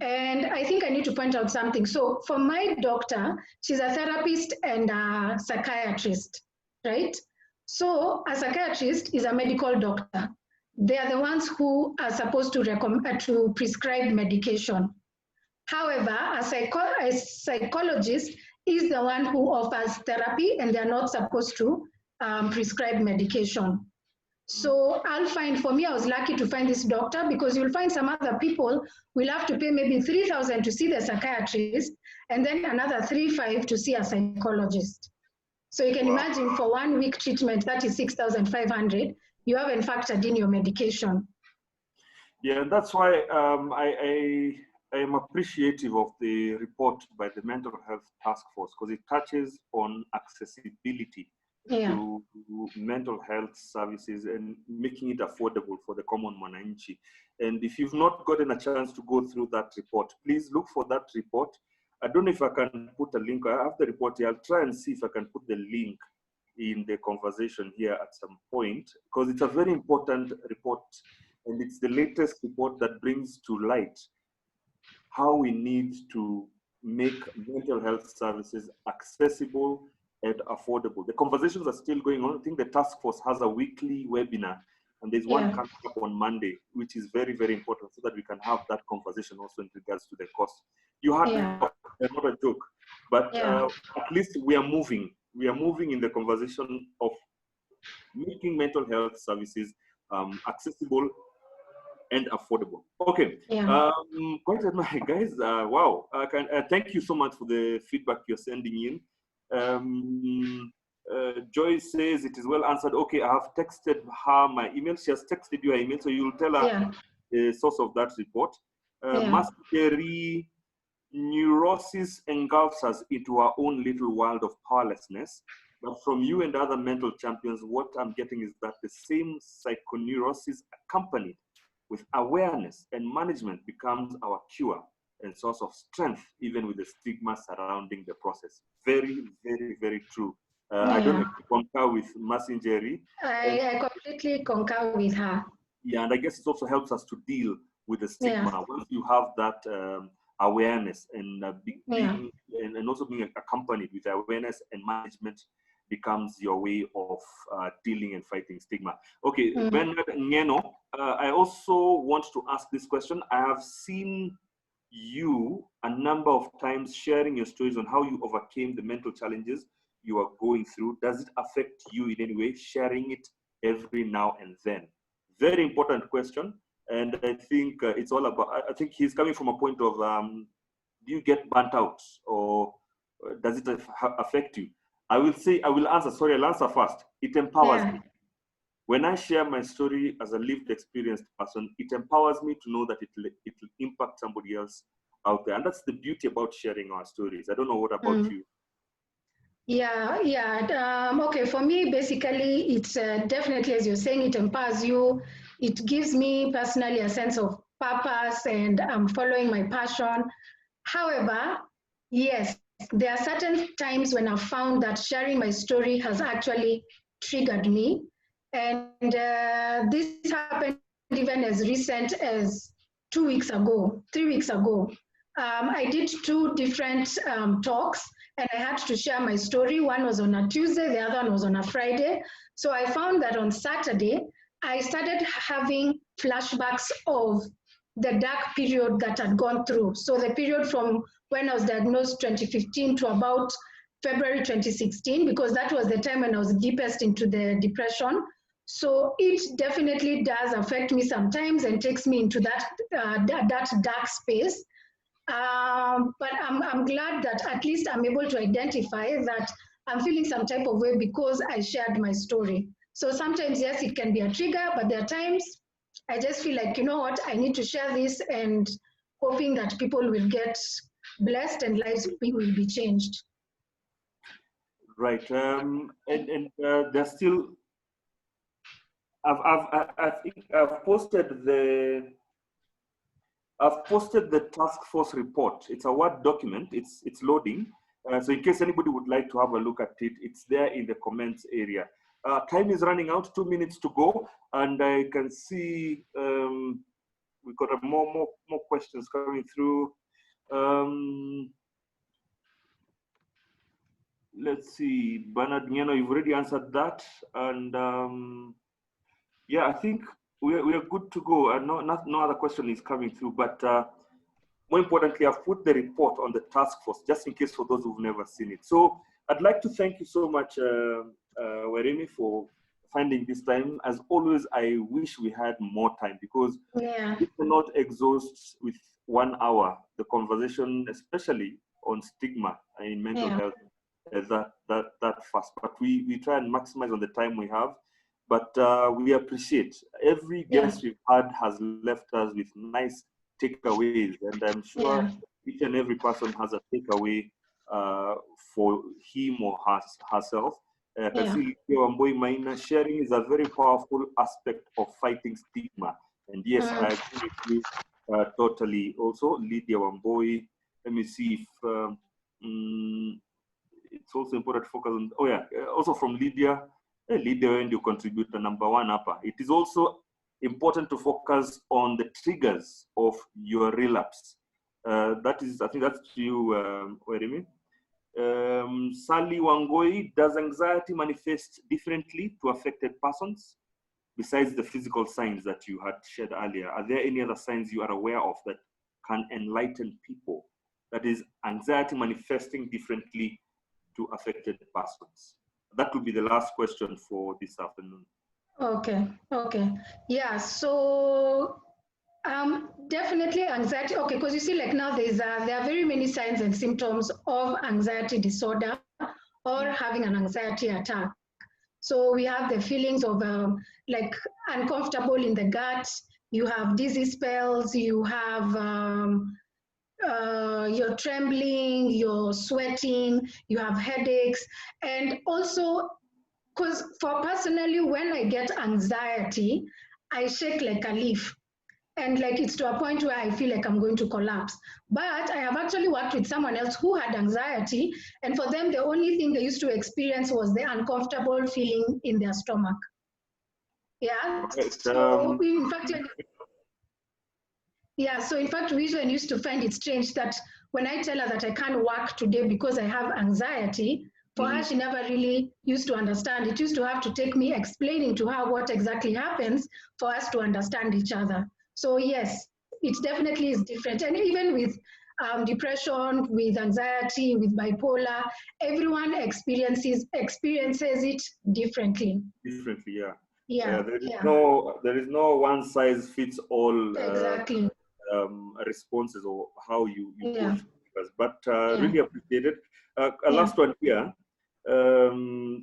And I think I need to point out something. So for my doctor, she's a therapist and a psychiatrist, right? So a psychiatrist is a medical doctor. They are the ones who are supposed to prescribe medication. However, a psychologist is the one who offers therapy, and they're not supposed to prescribe medication. So for me, I was lucky to find this doctor, because you'll find some other people will have to pay maybe 3,000 to see the psychiatrist, and then another 3,500 to see a psychologist. So you can imagine, for 1 week treatment, that is 6,500. You haven't factored in your medication. Yeah, that's why I am appreciative of the report by the Mental Health Task Force, because it touches on accessibility to mental health services and making it affordable for the common mwananchi. And if you've not gotten a chance to go through that report, please look for that report. I don't know if I can put a link. I have the report here. I'll try and see if I can put the link in the conversation here at some point, because it's a very important report, and it's the latest report that brings to light how we need to make mental health services accessible and affordable. The conversations are still going on. I think the task force has a weekly webinar, and there's one coming up on Monday, which is very, very important, so that we can have that conversation also in regards to the cost. You had not a joke, but at least we are moving. We are moving in the conversation of making mental health services accessible and affordable. Okay, quite admire, guys. Wow, thank you so much for the feedback you're sending in. Joyce says it is well answered. Okay, I have texted her my email. She has texted you her email, so you'll tell her the source of that report. Mastery neurosis engulfs us into our own little world of powerlessness. But from you and other mental champions, what I'm getting is that the same psychoneurosis accompanied with awareness and management becomes our cure and source of strength, even with the stigma surrounding the process. Very, very, very true. I don't know if you concur with Masingeri. I completely concur with her. Yeah, and I guess it also helps us to deal with the stigma. Once you have that awareness and and also being accompanied with awareness and management becomes your way of dealing and fighting stigma. Okay, Bernard Ngeno, I also want to ask this question. I have seen you a number of times sharing your stories on how you overcame the mental challenges you are going through. Does it affect you in any way? Sharing it every now and then. Very important question. And I think it's all about, I think he's coming from a point of, do you get burnt out, or does it affect you? I will answer, sorry, I'll answer first. It empowers me. When I share my story as a lived experienced person, it empowers me to know that it will impact somebody else out there. And that's the beauty about sharing our stories. I don't know what about you. Okay, for me, basically, it's definitely, as you're saying, it empowers you. It gives me personally a sense of purpose, and I'm following my passion. However, yes, there are certain times when I've found that sharing my story has actually triggered me. And this happened even as recent as 2 weeks ago, 3 weeks ago. I did 2 different talks, and I had to share my story. One was on a Tuesday, the other one was on a Friday. So I found that on Saturday, I started having flashbacks of the dark period that I'd gone through. So the period from when I was diagnosed 2015 to about February 2016, because that was the time when I was deepest into the depression. So it definitely does affect me sometimes and takes me into that dark space. But I'm glad that at least I'm able to identify that I'm feeling some type of way because I shared my story. So sometimes, yes, it can be a trigger, but there are times I just feel like, you know what, I need to share this, and hoping that people will get blessed and lives will be changed. Right. There's still, I think I've posted the task force report. It's a Word document. It's loading. So in case anybody would like to have a look at it, it's there in the comments area. Time is running out, 2 minutes to go, and I can see we've got more questions coming through. Let's see, Bernard Miano, you've already answered that, and yeah, I think we are good to go. No other question is coming through, but more importantly, I've put the report on the task force just in case for those who've never seen it. So I'd like to thank you so much, Wariimi, for finding this time. As always, I wish we had more time because we cannot exhaust with 1 hour the conversation, especially on stigma in mental health that fast. But we try and maximize on the time we have. But we appreciate every guest we've had has left us with nice takeaways, and I'm sure each and every person has a takeaway for him or herself. I can see Wamboi Maina, sharing is a very powerful aspect of fighting stigma. And yes, I agree with you totally. Also, Lydia Wamboi, let me see if it's also important to focus on, also from Lydia. Lydia, and you contribute the #1 upper. It is also important to focus on the triggers of your relapse. That is, I think that's to you, Wariimi. Sally Wangoi, does anxiety manifest differently to affected persons? Besides the physical signs that you had shared earlier, are there any other signs you are aware of that can enlighten people? That is, anxiety manifesting differently to affected persons. That will be the last question for this afternoon. Okay. Yeah, so definitely anxiety. Okay, because you see, like now there are very many signs and symptoms of anxiety disorder or having an anxiety attack. So we have the feelings of like uncomfortable in the gut, you have dizzy spells, you have you're trembling, you're sweating, you have headaches, and also because for personally, when I get anxiety, I shake like a leaf. And like it's to a point where I feel like I'm going to collapse. But I have actually worked with someone else who had anxiety, and for them, the only thing they used to experience was the uncomfortable feeling in their stomach. Yeah. Okay, so in fact, so in fact, we used to find it strange that when I tell her that I can't work today because I have anxiety, for her, she never really used to understand. It used to have to take me explaining to her what exactly happens for us to understand each other. So yes, it definitely is different. And even with depression, with anxiety, with bipolar, everyone experiences it differently. Differently, Yeah. There is no one size fits all Exactly. responses or how you Yeah. push. But really appreciate it. Last one here.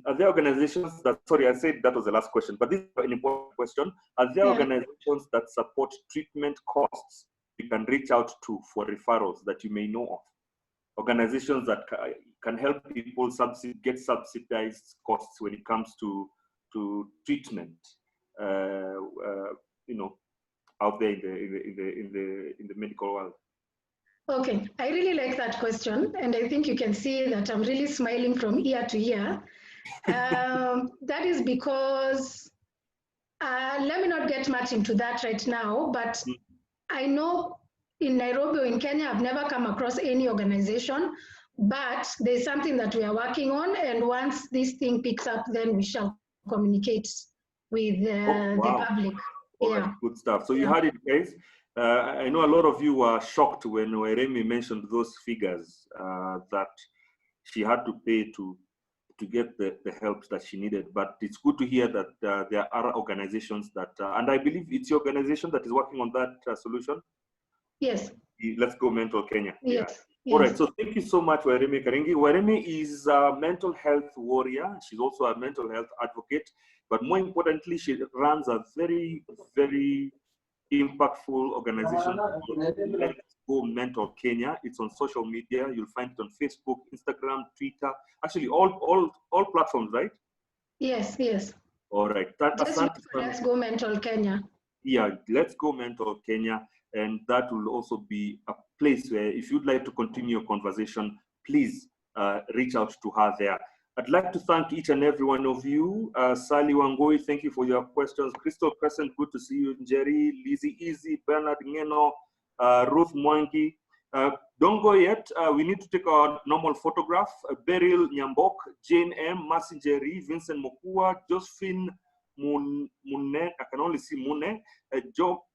Are there organizations that, sorry, I said that was the last question, but this is an important question. Are there organizations that support treatment costs you can reach out to for referrals that you may know of? Organizations that can help people get subsidized costs when it comes to treatment, out there in the medical world. Okay, I really like that question, and I think you can see that I'm really smiling from ear to ear. That is because, let me not get much into that right now, but I know in Nairobi or in Kenya, I've never come across any organization, but there's something that we are working on, and once this thing picks up, then we shall communicate with the public. All right, good stuff. So you heard it, guys. I know a lot of you were shocked when Wariimi mentioned those figures that she had to pay to get the help that she needed. But it's good to hear that there are organizations that, and I believe it's your organization that is working on that solution. Yes. Let's Go Mental Kenya. Yes. Yeah. All right. So thank you so much, Wariimi Kaingi. Wariimi is a mental health warrior. She's also a mental health advocate. But more importantly, she runs a very, very impactful organization called Let's Go Mental Kenya. It's on social media. You'll find it on Facebook, Instagram, Twitter, actually all platforms, right? Yes, yes. All right. Let's Go Mental Kenya. Yeah, Let's Go Mental Kenya. And that will also be a place where if you'd like to continue your conversation, please reach out to her there. I'd like to thank each and every one of you. Sally Wangoi, thank you for your questions. Crystal Crescent, good to see you. Jerry, Lizzie Easy, Bernard Ngeno, Ruth Mwangi. Don't go yet. We need to take our normal photograph. Beryl Nyambok, Jane M, Mercy Jerry, Vincent Mokua, Josephine Mune, I can only see Mune,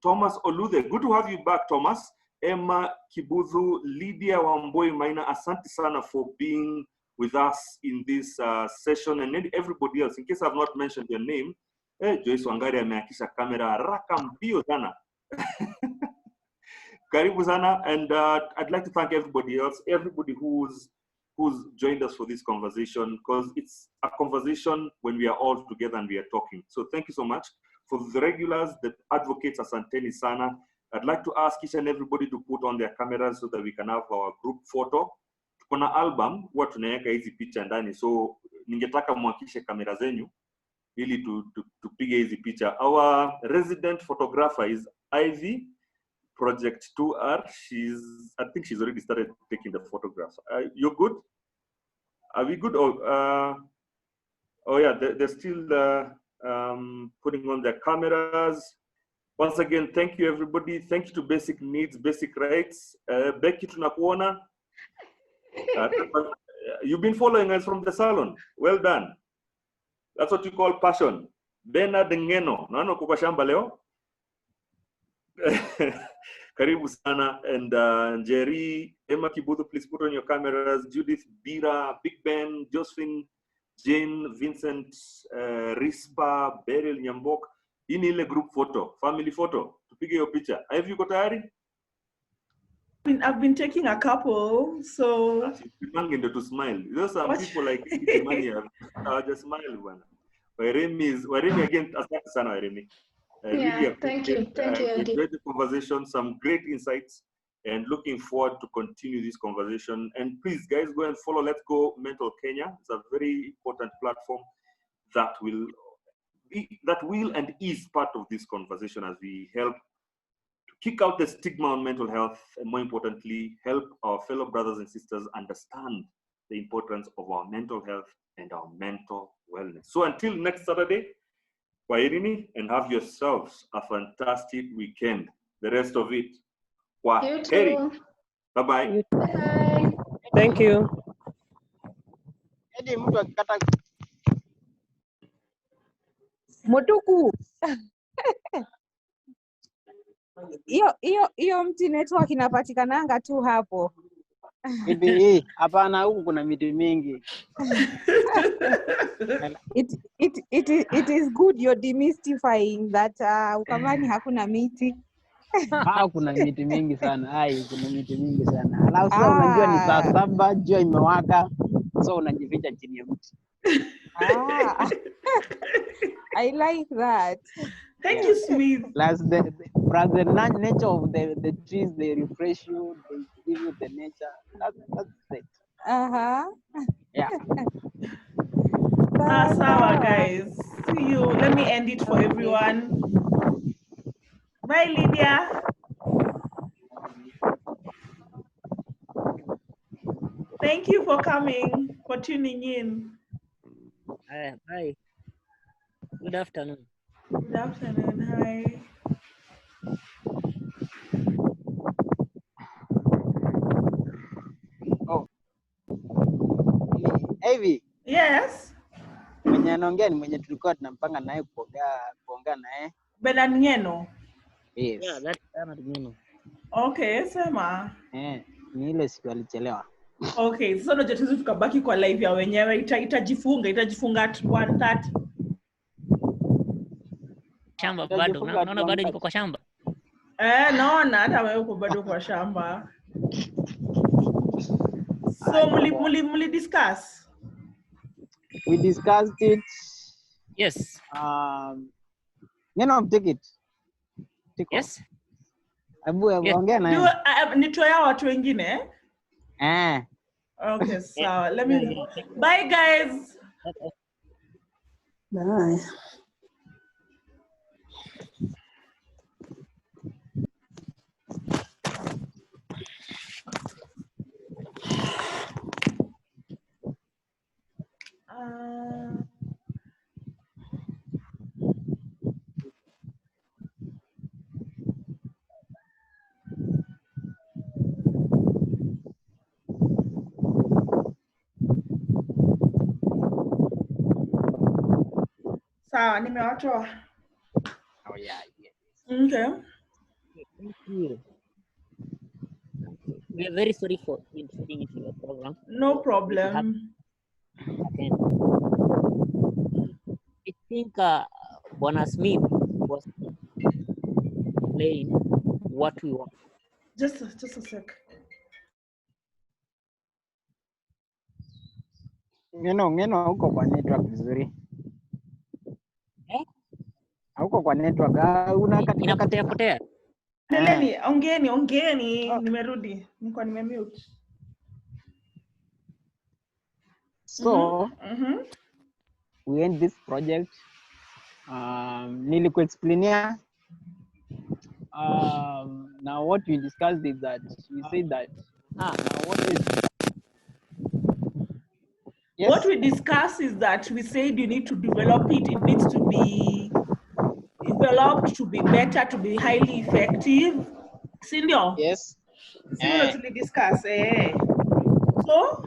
Thomas Olude. Good to have you back, Thomas. Emma Kibuzu, Lydia Wamboi Maina, asante sana for being with us in this session, and everybody else. In case I've not mentioned your name, Joyce Wangari ameakisha kamera haraka mbio sana. Karibu sana, and I'd like to thank everybody else, everybody who's joined us for this conversation, because it's a conversation when we are all together and we are talking. So thank you so much. For the regulars, the advocates, asanteni sana. I'd like to ask each and everybody to put on their cameras so that we can have our group photo. Kuna album, huwa tunaweka hizi picha ndani, so ningetaka muhakishe kamera zenyu ili tupige hizi picha. Our resident photographer is Ivy, Project 2R. I think she's already started taking the photographs. You're good? Are we good? Oh yeah, they're still putting on their cameras. Once again, thank you everybody. Thank you to Basic Needs, Basic Rights. Becky tunakuona. You've been following us from the salon. Well done. That's what you call passion. Bernard Ngeno. Naona uko kwa shamba leo. Karibu sana. And Jerry, Emma Kibudu, please put on your cameras. Judith, Bira, Big Ben, Josephine, Jane, Vincent, Rispa, Beryl Nyambok. Hii ni ile group photo, family photo. Tupige hiyo picha. Have you got tayari? I've been taking a couple, so. To smile. There's some people like Kimani just smile one. Wariimi again, asante sana Wariimi. Really thank you, Eddy. Enjoyed the conversation, some great insights, and looking forward to continue this conversation. And please, guys, go and follow Let's Go Mental Kenya. It's a very important platform that will and is part of this conversation as we help to kick out the stigma on mental health, and more importantly, help our fellow brothers and sisters understand the importance of our mental health and our mental wellness. So until next Saturday, Wariimi, and have yourselves a fantastic weekend. The rest of it. You too. Bye-bye. Bye. Thank you. Eddy, mtu akikata Motuku. Hiyo mti network inapatikananga tu hapo. miti hii, hapana, huku kuna miti mingi. It is good you're demystifying that Ukamani hakuna miti. Kuna miti mingi sana. Kuna miti mingi sana. Alafu sasa unajua ni saa 7, jua imewaka, so unajificha chini ya mti. I like that. Thank you, Smith. Plus the nature of the trees, they refresh you, they give you the nature. That's it. Yeah. Sawa, guys. See you. Let me end it for everyone. Bye, Lydia. Thank you for coming, for tuning in. Hi. Good afternoon. Good afternoon. Hi. Oh. Hivi. Yes. Mwenye anaongea ni mwenye tulikuwa tunampanga naye kuongea naye. Bernard Ngeno. Yes. Yeah, that's Bernard Ngeno. Okay, sema. Ni ile siku alichelewa. Okay, sasa ndio tatizo tukabaki kwa live ya wenyewe itajifunga at 1:30. Shamba bado. Unaona bado niko kwa shamba. Naona hata wewe uko bado kwa shamba. So muli discuss. We discussed it. Yes. Take it. Yes. Abu ongea naye. Nitoa watu wengine. Okay, so let me. Bye, guys. Bye. Sawa, nimewatoa. Oh yeah. Okay. Thank you. We are very sorry for intruding into your program. No problem. Okay. I think Bwana Smith was explaining what we want. Just a sec. Ngeno huko kwa network vizuri. Huko kwa network Inapotea. Ongeeni, nimerudi. Niko nimemute. So, we end this project. Nilikuexplainia. Now what we discussed is that we said that what we discussed is that we said you need to develop it. It needs to be developed to be better, to be highly effective. Sindio? Yes. Similar to discuss. So.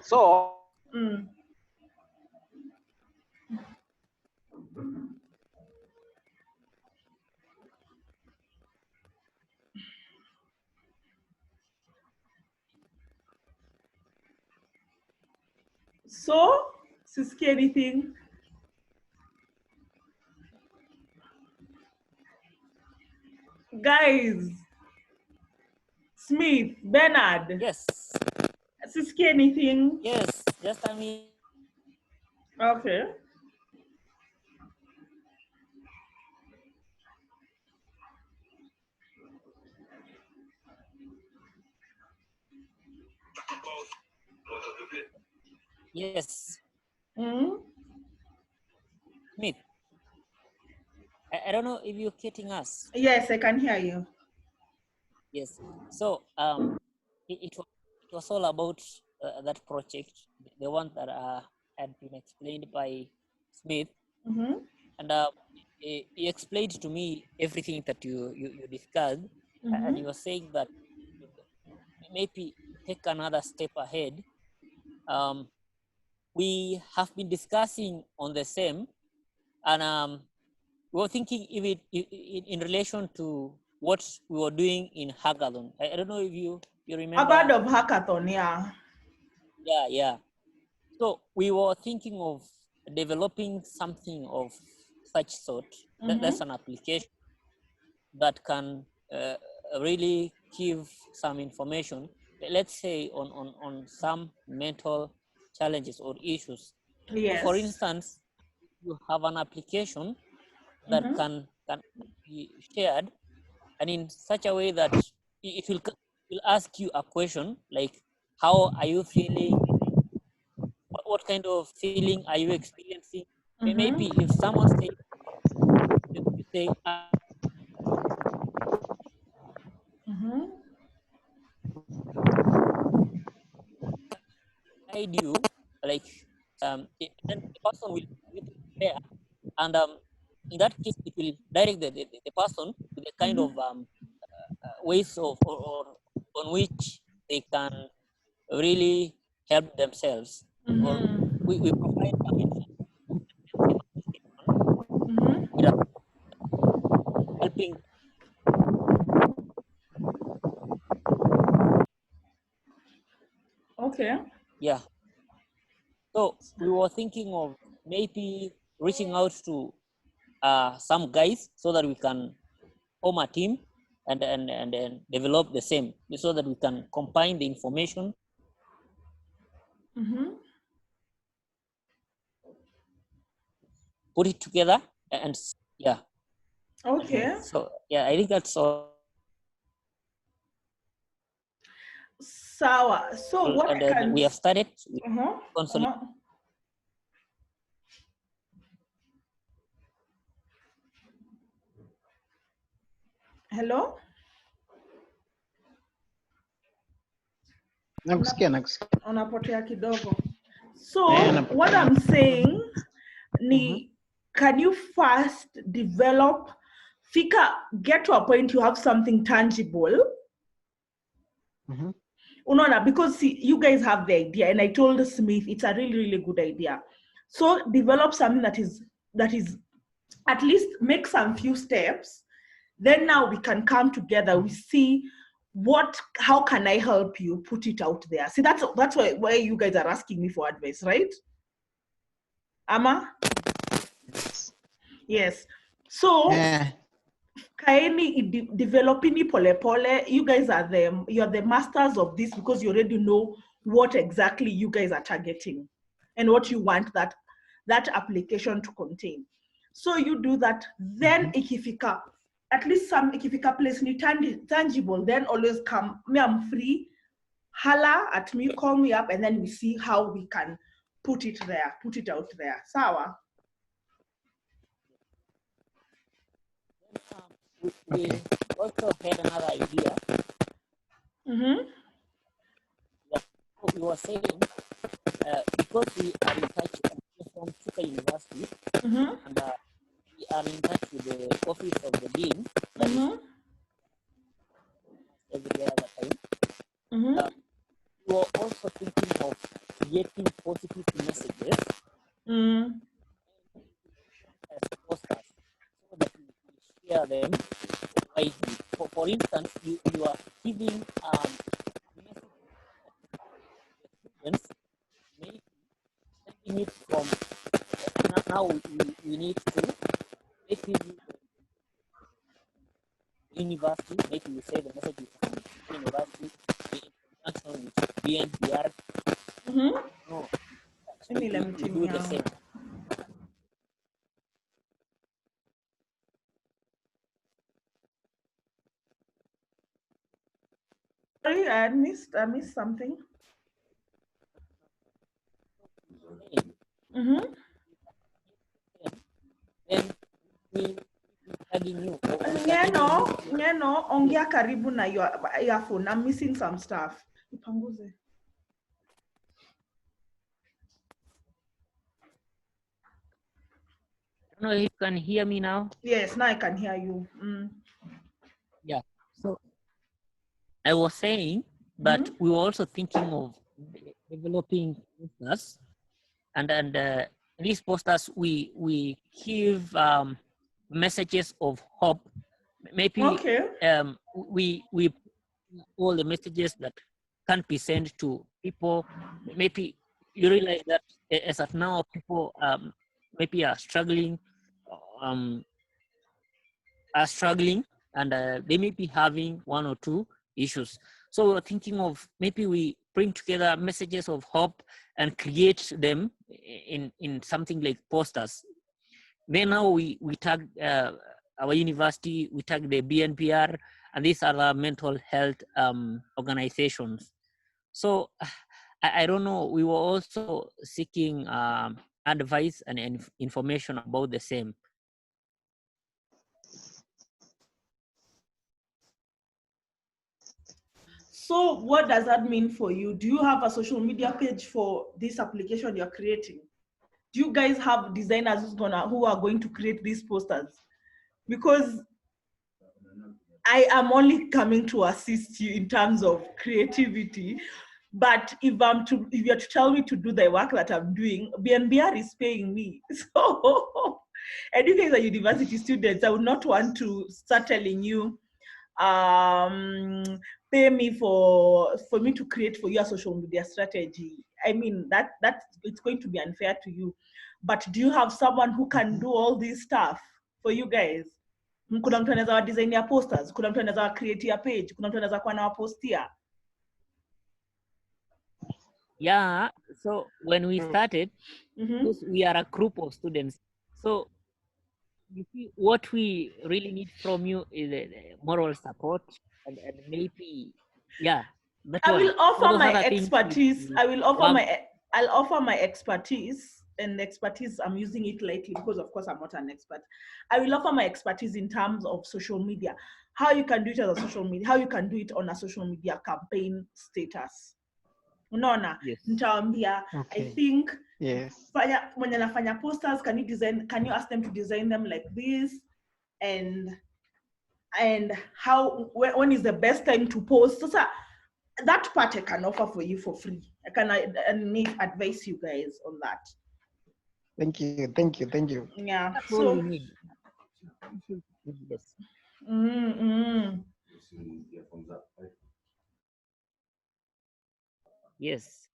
So, sisiki anything? Guys, Smith, Bernard. Yes. Sisiki anything? Yes, just I mean. Okay. Yes. Smith. I don't know if you're getting us. Yes, I can hear you. Yes. So it was all about that project, the one that had been explained by Smith, and he explained to me everything that you discussed, and you were saying that maybe take another step ahead. We have been discussing on the same, and we were thinking if in relation to what we were doing in hackathon. I don't know if you remember. About of hackathon, yeah. Yeah. So we were thinking of developing something of such sort. That's an application that can really give some information, let's say on some mental challenges or issues. Yes. So for instance, you have an application that can be shared, and in such a way that it will ask you a question like, how are you feeling? What kind of feeling are you experiencing? Maybe if someone says, you say, guide you, like then the person will prepare, and in that case it will direct the person to the kind of ways of or on which they can really help themselves. Or we provide helping. Okay. Yeah. So we were thinking of maybe reaching out to some guys so that we can form a team and develop the same, so that we can combine the information. Put it together and yeah. Okay. So yeah, I think that's all. Sawa. So what And then can we have started Hello? Nakusikia. Unapotea kidogo. So what I'm saying ni, can you first develop, get to a point you have something tangible? Unaona, because see, you guys have the idea, and I told Smith it's a really, really good idea. So develop something that is at least make some few steps. Then now we can come together. We see how can I help you put it out there. See, that's why you guys are asking me for advice, right? Ama? Yes. So Kaini developing pole pole, you guys are you're the masters of this, because you already know what exactly you guys are targeting and what you want that application to contain. So you do that. Then ikifika, at least some ikifika place ni tangible, then always come. Me, I'm free. Holla at me, call me up, and then we see how we can put it out there. Sawa? We also had another idea. We were saying, because we are in touch from Chuka University, and we are in touch with the office of the dean, every other time. We were also thinking of creating positive messages as posters, so that we share them widely. For instance, you are giving message to students, maybe sending it from now we need to make it university, maybe we say the message is from university in conjunction with BNPR. No, so we do the same. Sorry, I missed something. Then we tagging you. Ngeno, ongea karibu na your phone. I'm missing some stuff. Ipanguze. I don't know if you can hear me now. Yes, now I can hear you. Yeah. So I was saying that we were also thinking of developing posters, and these posters we give messages of hope. Maybe we all the messages that can't be sent to people. Maybe you realize that as of now people maybe are struggling and they may be having one or two issues. So we're thinking of maybe we bring together messages of hope and create them in something like posters. Then now we tag our university, we tag the BNPR, and these are the mental health organizations. So I don't know, we were also seeking advice and information about the same. So what does that mean for you? Do you have a social media page for this application you're creating? Do you guys have designers who are going to create these posters? Because I am only coming to assist you in terms of creativity. But if you're to tell me to do the work that I'm doing, BNBR is paying me. So, and you guys are university students, I would not want to start telling you, pay me for me to create for you a social media strategy. I mean, that it's going to be unfair to you. But do you have someone who can do all this stuff for you guys? Kuna mtu anaweza wa design ya posters, kuna mtu anaweza wa create ya page, kuna mtu anaweza kuwa na postia. Yeah, so when we started, because we are a group of students, so you see, what we really need from you is moral support and maybe, yeah. I will offer my expertise. I'll offer my expertise, and expertise, I'm using it lightly because of course I'm not an expert. I will offer my expertise in terms of social media, how you can do it as a social media, how you can do it on a social media campaign status. Unaona, nitaambia, I think, when anafanya posters, can you ask them to design them like this, and how, when is the best time to post? So that part I can offer for you for free. I can advise you guys on that. Thank you. Yeah. That's so all we need. Yes. Yes.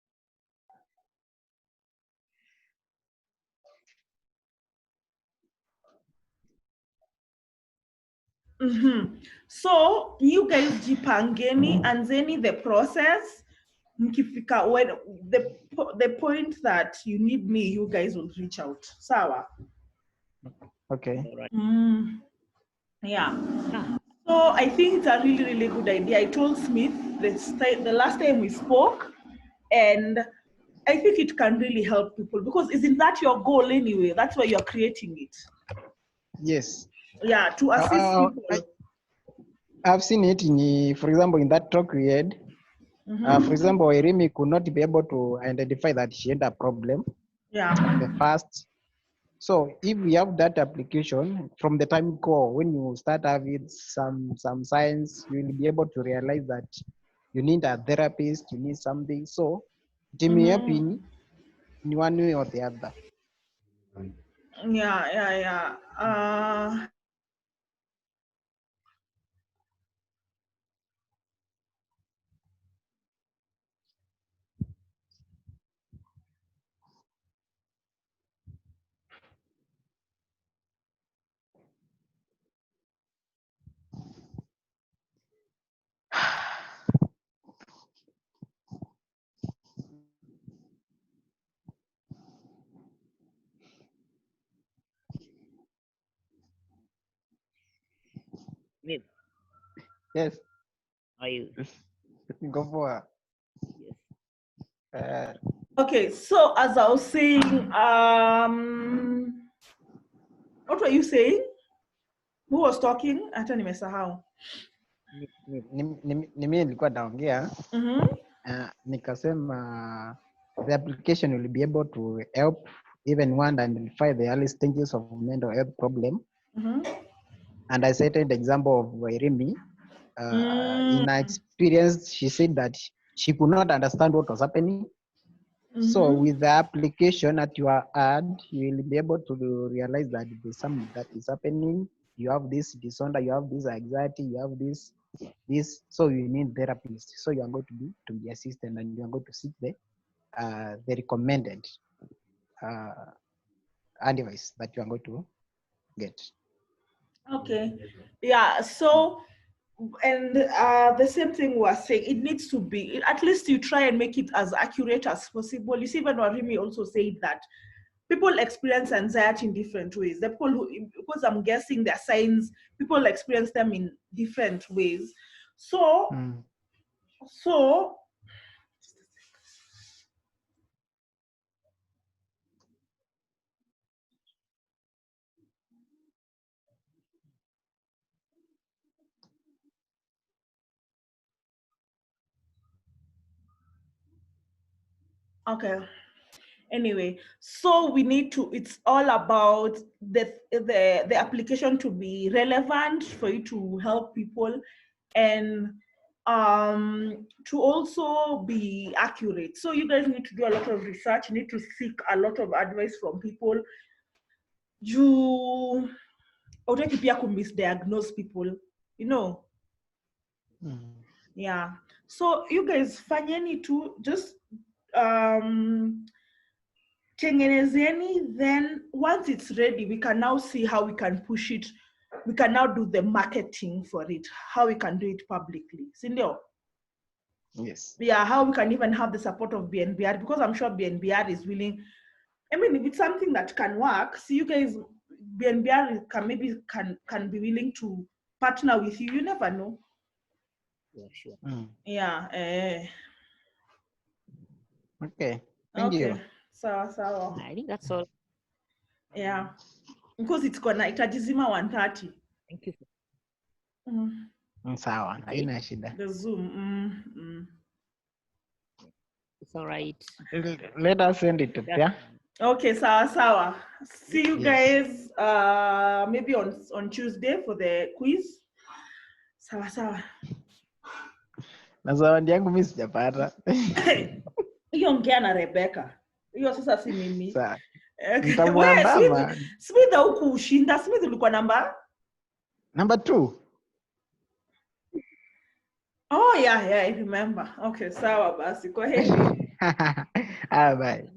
So you guys jipangeni, anzeni the process. Mkifika when the point that you need me, you guys will reach out. Sawa. Okay. All right. Yeah. So I think it's a really, really good idea. I told Smith the last time we spoke, and I think it can really help people, because isn't that your goal anyway? That's why you're creating it. Yes. Yeah, to assist people. I've seen it in, for example, in that talk we had. For example, Wariimi could not be able to identify that she had a problem. Yeah. The first. So if we have that application, from the time call, when you start having some signs, you will be able to realize that you need a therapist, you need something. So it may help in one way or the other. Yeah. Smith, Yes. are you? Go for Yes. Okay, so as I was saying, what were you saying? Who was talking? Hata nimesahau. Ni mimi nilikuwa naongea. Nikasema the application will be able to help even one identify the early stages of mental health problem. And I cited the example of Wariimi. In her experience, she said that she could not understand what was happening. So with the application at your ad, you will be able to realize that there's something that is happening. You have this disorder, you have this anxiety, you have this, so you need therapist. So you are going to be assisted, and you are going to seek the recommended advice that you are going to get. Okay. Yeah. So, and the same thing we are saying, it needs to be, at least you try and make it as accurate as possible. You see, even Wariimi also said that people experience anxiety in different ways. The people who, because I'm guessing their signs, people experience them in different ways. So, Okay. Anyway, so we need to, it's all about the application to be relevant for you to help people, and to also be accurate. So you guys need to do a lot of research, you need to seek a lot of advice from people. You hautaki pia ku misdiagnose people, you know. Yeah, so you guys fanyeni tu, just tengenezeni, then once it's ready we can now see how we can push it, we can now do the marketing for it, how we can do it publicly, sindio? Yes. Yeah, how we can even have the support of BNBR, because I'm sure BNBR is willing. I mean, if it's something that can work, so you guys, BNBR can be willing to partner with you, you never know. Yeah, sure. Yeah. Okay. Thank you. Sawa. I think that's all. Yeah, because it's gonna itajizima 1:30. Thank you. Sawa, haina shida. The Zoom. It's all right. Let us send it, yeah? Okay, sawa. See you Yes. guys maybe on Tuesday for the quiz. Sawa. Na zawadi yangu mimi sijapata. Hiyo ongea na Rebecca. Hiyo sasa si mimi. Sawa. Wewe Nitamuandama. Smith huku ushinda. Smith ulikuwa number 2. Oh yeah, I remember. Okay, sawa basi. Kwa heri. Bye.